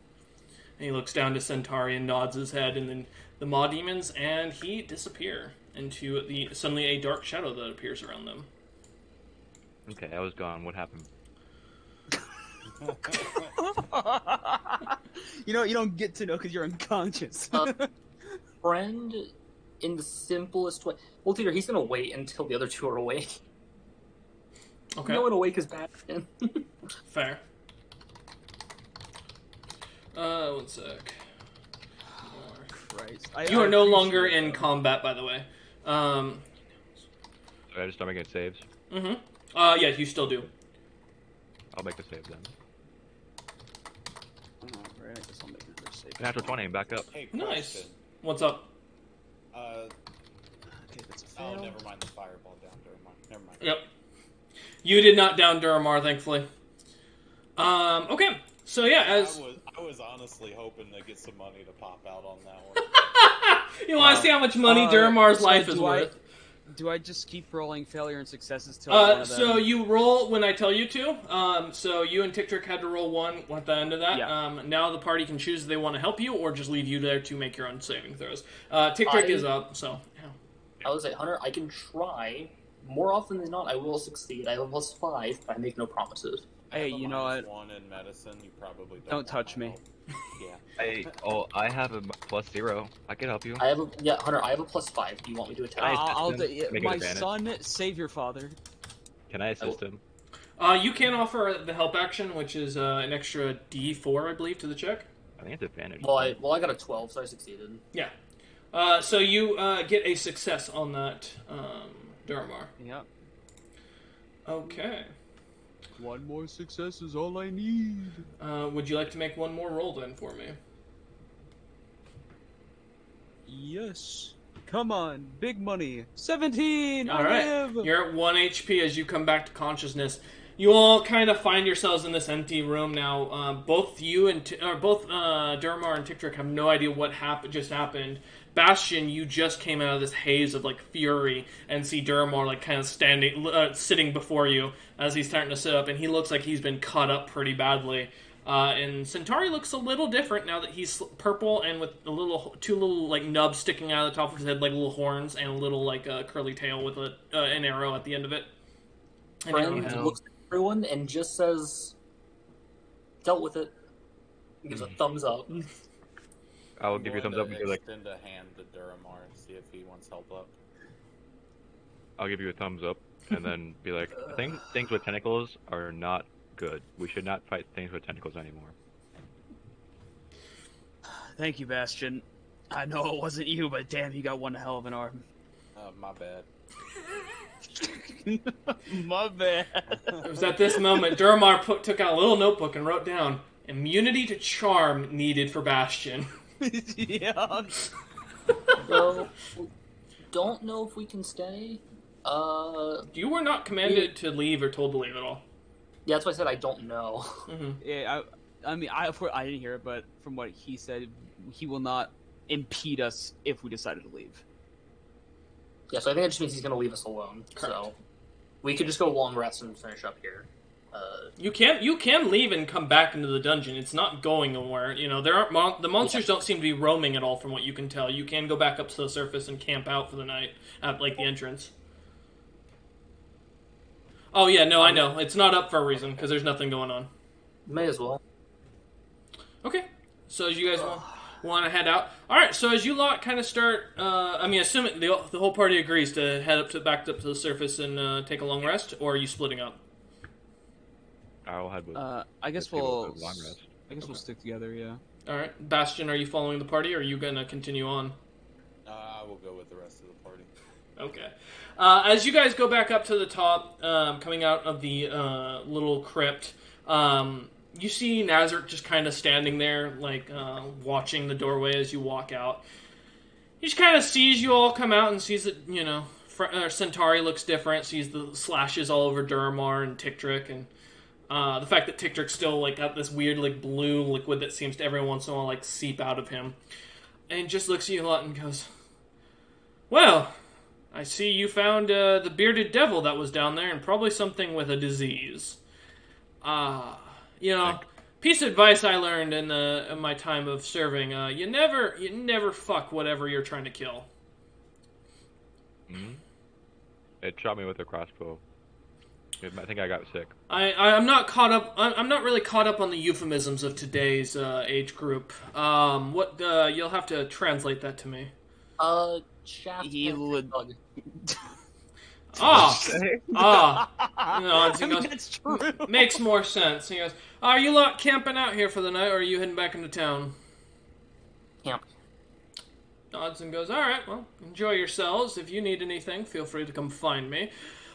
And he looks down to Centauri and nods his head, and then the Maw Demons, and he disappear into suddenly a dark shadow that appears around them. Okay, I was gone. What happened? You don't get to know because you're unconscious. Friend, in the simplest way. Well, Peter, he's gonna wait until the other two are awake. Okay. No one awake is bad. Fair. One sec. Christ. You are no longer in combat, by the way. So I just start making saves. Mm-hmm. Yeah, you still do. I'll make the save then. Alright, I guess I'll make another save. Natural 20, back up. Hey, Nice. question. What's up? Okay, that's a fail. Oh, never mind the fireball down there. Never mind. Yep. You did not down Duramar, thankfully. Okay. So yeah, as I was honestly hoping to get some money to pop out on that one. you want to see how much money Duramar's life is worth. Do I just keep rolling failure and successes till one of them? So you roll when I tell you to. So you and Tick had to roll one at the end of that. Yeah. Now the party can choose if they want to help you or just leave you there to make your own saving throws. Tick is up, so yeah. I would say, Hunter, I can try. More often than not, I will succeed. I have a +5, but I make no promises. Hey, you know what? One in medicine, you probably Don't touch me. Yeah. Hey, I have a +0. I can help you. Hunter, I have a +5. Do you want me to attack? My son, save your father. Can I assist him? You can offer the help action, which is an extra D4, I believe, to the check. I think it's advantage. Well, I got a 12, so I succeeded. Yeah. So you get a success on that, Duramar. Yep. Okay. One more success is all I need. Would you like to make one more roll then for me? Yes. Come on, big money. 17. All I right, live. you're at 1 HP as you come back to consciousness. You all kind of find yourselves in this empty room now. Both you and both Durmar and Tiktrick have no idea what just happened. Bastion, you just came out of this haze of like fury and see Durmar like kind of sitting before you as he's starting to sit up, and he looks like he's been cut up pretty badly. And Centauri looks a little different now that he's purple and with two little like nubs sticking out of the top of his head, like little horns, and a little like curly tail with an arrow at the end of it. Friend looks at everyone and just says, "Dealt with it." He gives a thumbs up. I'll give you a thumbs up and be like, extend a hand to Duramar, see if he wants help up. I'll give you a thumbs up, and then be like, things with tentacles are not good. We should not fight things with tentacles anymore. Thank you, Bastion. I know it wasn't you, but damn, you got one hell of an arm. My bad. My bad. It was at this moment Durmar took out a little notebook and wrote down immunity to charm needed for Bastion. Yeah. So, don't know if we can stay. You were not commanded to leave or told to leave at all. Yeah, that's why I said I don't know. Mm-hmm. Yeah, I mean, of course, I didn't hear it, but from what he said, he will not impede us if we decided to leave. Yeah, so I think that just means he's going to leave us alone. Correct. So we could just go long rest and finish up here. You can leave and come back into the dungeon. It's not going nowhere. You know, there aren't the monsters don't seem to be roaming at all, from what you can tell. You can go back up to the surface and camp out for the night at like the entrance. Oh yeah, no, I know it's not up for a reason because there's nothing going on. May as well. Okay, so as you guys want to head out. All right, so as you lot kind of start, assuming the whole party agrees to head back up to the surface and take a long rest, or are you splitting up? I'll head with. I guess with people we'll. with long rest. I guess we'll stick together. Yeah. All right, Bastion, are you following the party, or are you gonna continue on? I will go with the rest of the party. Okay. As you guys go back up to the top, coming out of the little crypt, you see Nazareth just kind of standing there, like, watching the doorway as you walk out. He just kind of sees you all come out and sees that, you know, Centauri looks different, sees the slashes all over Duramar and Tiktrick, and the fact that Tiktrick's still, like, got this weird, like, blue liquid that seems to every once in a while, like, seep out of him. And just looks at you a lot and goes, "Well, I see you found the bearded devil that was down there, and probably something with a disease. You know, piece of advice I learned in my time of serving: you never fuck whatever you're trying to kill." Mm-hmm. It shot me with a crossbow. I think I got sick. I'm not caught up. I'm not really caught up on the euphemisms of today's age group. What you'll have to translate that to me. Shaft. Bug. No, I mean, that's true. Makes more sense. He goes, "Are you lot camping out here for the night, or are you heading back into town?" Camp. Dodson goes, "All right, well, enjoy yourselves. If you need anything, feel free to come find me.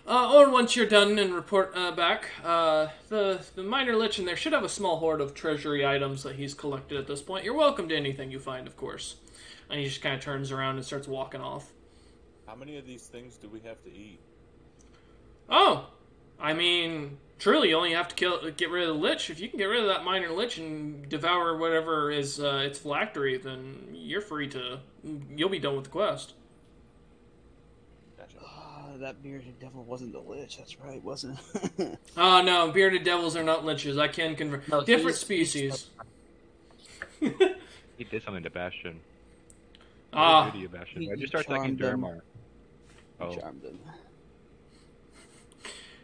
Or once you're done and report back, the minor lich in there should have a small hoard of treasury items that he's collected at this point. You're welcome to anything you find, of course." And he just kind of turns around and starts walking off. How many of these things do we have to eat? Oh, I mean, truly, you only have to get rid of the lich. If you can get rid of that minor lich and devour whatever is its phylactery, then you're free to. You'll be done with the quest. Gotcha. That bearded devil wasn't the lich. That's right, wasn't it? Oh no, bearded devils are not liches. I can convert different species. He did something to Bastion. What did he do to you, Bastion? Why did you start thinking Duramar? Oh. Charmed him.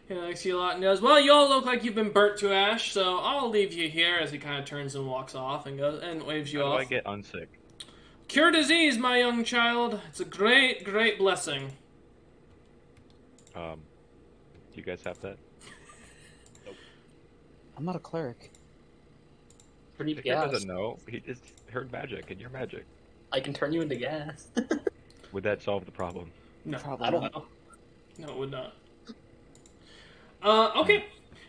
He likes you a lot and goes, "Well, you all look like you've been burnt to ash, so I'll leave you here." As he kind of turns and walks off and goes and waves you How off. do I get unsick? Cure disease, my young child. It's a great, great blessing. Do you guys have that? I'm not a cleric. Pretty He gas. doesn't know. He just heard magic, and you're magic. I can turn you into gas. Would that solve the problem? No, Probably I don't not. know. No, it would not. Okay.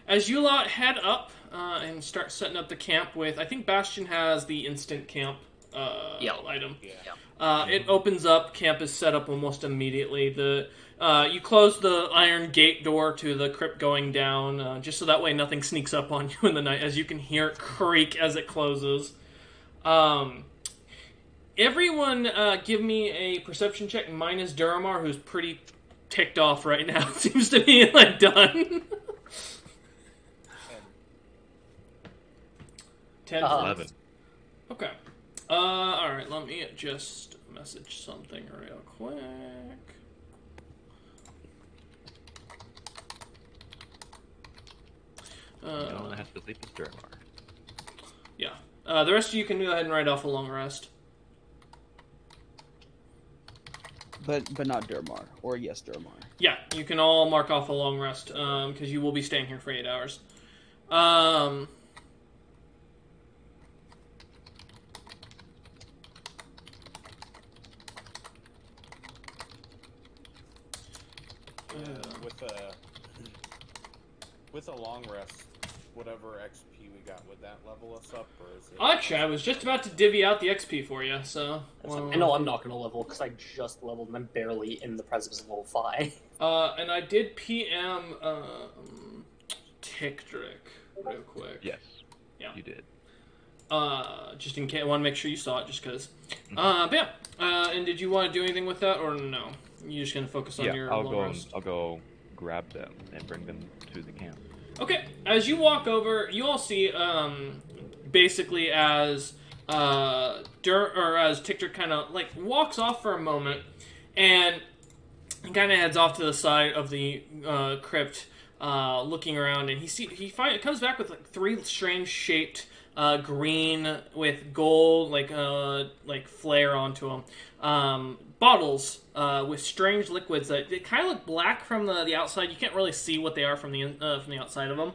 As you lot head up and start setting up the camp with, I think Bastion has the instant camp item. Yeah. It opens up. Camp is set up almost immediately. You close the iron gate door to the crypt going down, just so that way nothing sneaks up on you in the night, as you can hear it creak as it closes. Everyone, give me a perception check minus Duramar, who's pretty ticked off right now. Seems to be like done. 10. 11. Okay. Alright, let me just message something real quick. No one has to sleep with Duramar. Yeah. The rest of you can go ahead and write off a long rest. But not Durmar. Or yes, Durmar. Yeah, you can all mark off a long rest, because you will be staying here for 8 hours. With a long rest, whatever XP we got, would that level us up, or is it? Actually, I was just about to divvy out the XP for you, so... I know I'm not going to level, because I just leveled and I'm barely in the presence of level 5. And I did PM, Tickdrick real quick. Yes. Yeah. You did. Just in case, I want to make sure you saw it, just because. But yeah. And did you want to do anything with that, or no? You're just going to focus on your long rest? I'll go grab them and bring them to the camp. Okay, as you walk over, you all see, basically as, as Tickdrick kind of, like, walks off for a moment, and he kind of heads off to the side of the, crypt, looking around, and he comes back with, like, 3 strange shaped, green with gold, like flare onto them, bottles, with strange liquids that they kind of look black from the outside. You can't really see what they are from the outside of them.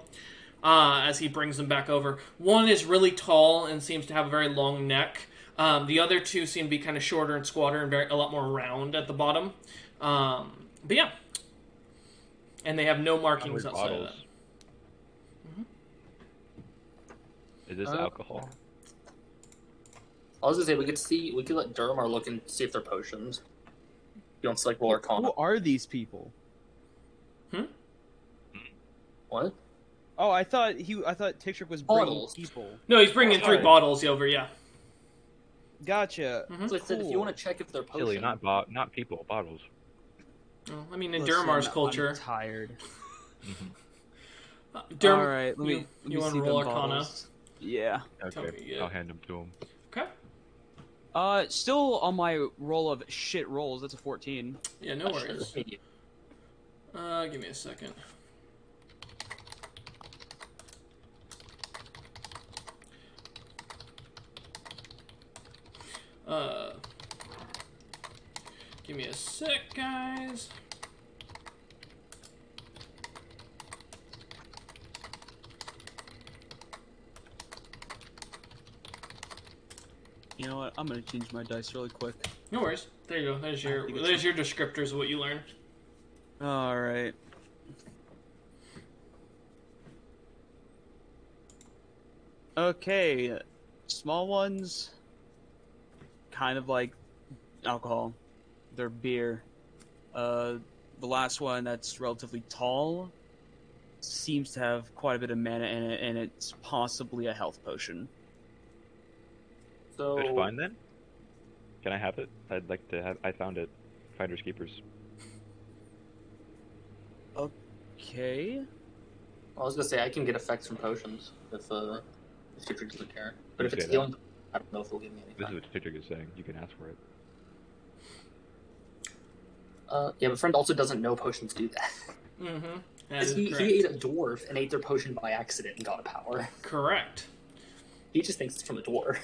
As he brings them back over, one is really tall and seems to have a very long neck. The other 2 seem to be kind of shorter and squatter and a lot more round at the bottom. But yeah, and they have no markings outside of that. Is this alcohol? I was gonna say we could let Durmar look and see if they're potions. You don't select roll Arcana. Who are these people? What? Oh, I thought Tickdrick was bringing Bottles. people. No, he's bringing 3 bottles over. Yeah. Gotcha. So I said if you want to check if they're potions. Silly, not people, bottles. Well, I mean, in Listen, Duramar's culture. I'm tired. All right, let me want see to roll them Arcana? bottles. Yeah. Okay, I'll hand them to him. Okay. Still on my roll of shit rolls. That's a 14. Yeah, no worries. Give me a second. Give me a sec, guys. You know what? I'm gonna change my dice really quick. No worries. There you go. There's your descriptors of what you learned. All right. Okay, small ones, kind of like alcohol. They're beer. The last one that's relatively tall seems to have quite a bit of mana in it, and it's possibly a health potion. So That's fine then. Can I have it? I'd like to have. I found it. Finders keepers. Okay. I was gonna say I can get effects from potions if Tickdrick doesn't care. But if You it's say that. healing, I don't know if it'll give me This anything. is what Tickdrick is saying. You can ask for it. Yeah, but friend also doesn't know potions do that. Mm-hmm. Because he ate a dwarf and ate their potion by accident and got a power. Correct. He just thinks it's from a dwarf.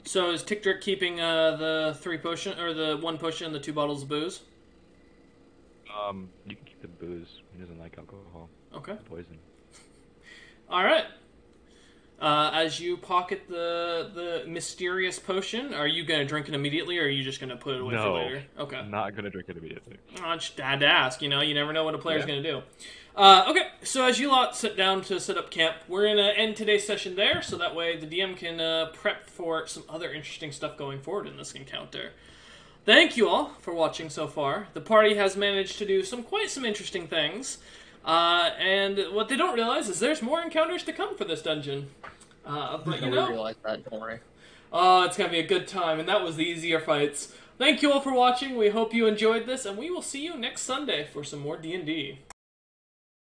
So is Tickdrick keeping the 3 potion, or the 1 potion and the 2 bottles of booze? You can keep the booze. He doesn't like alcohol. Okay. It's poison. All right. As you pocket the mysterious potion, are you going to drink it immediately, or are you just going to put it away for later? Okay. I'm not gonna drink it immediately. I just had to ask. You know, you never know what a player's going to do. Okay, so as you lot sit down to set up camp, we're going to end today's session there, so that way the DM can prep for some other interesting stuff going forward in this encounter. thank you all for watching so far. The party has managed to do quite some interesting things. And what they don't realize is there's more encounters to come for this dungeon. But you know, realize that. Don't worry. Oh, it's gonna be a good time, and that was the easier fights. Thank you all for watching. We hope you enjoyed this, and we will see you next Sunday for some more D&D.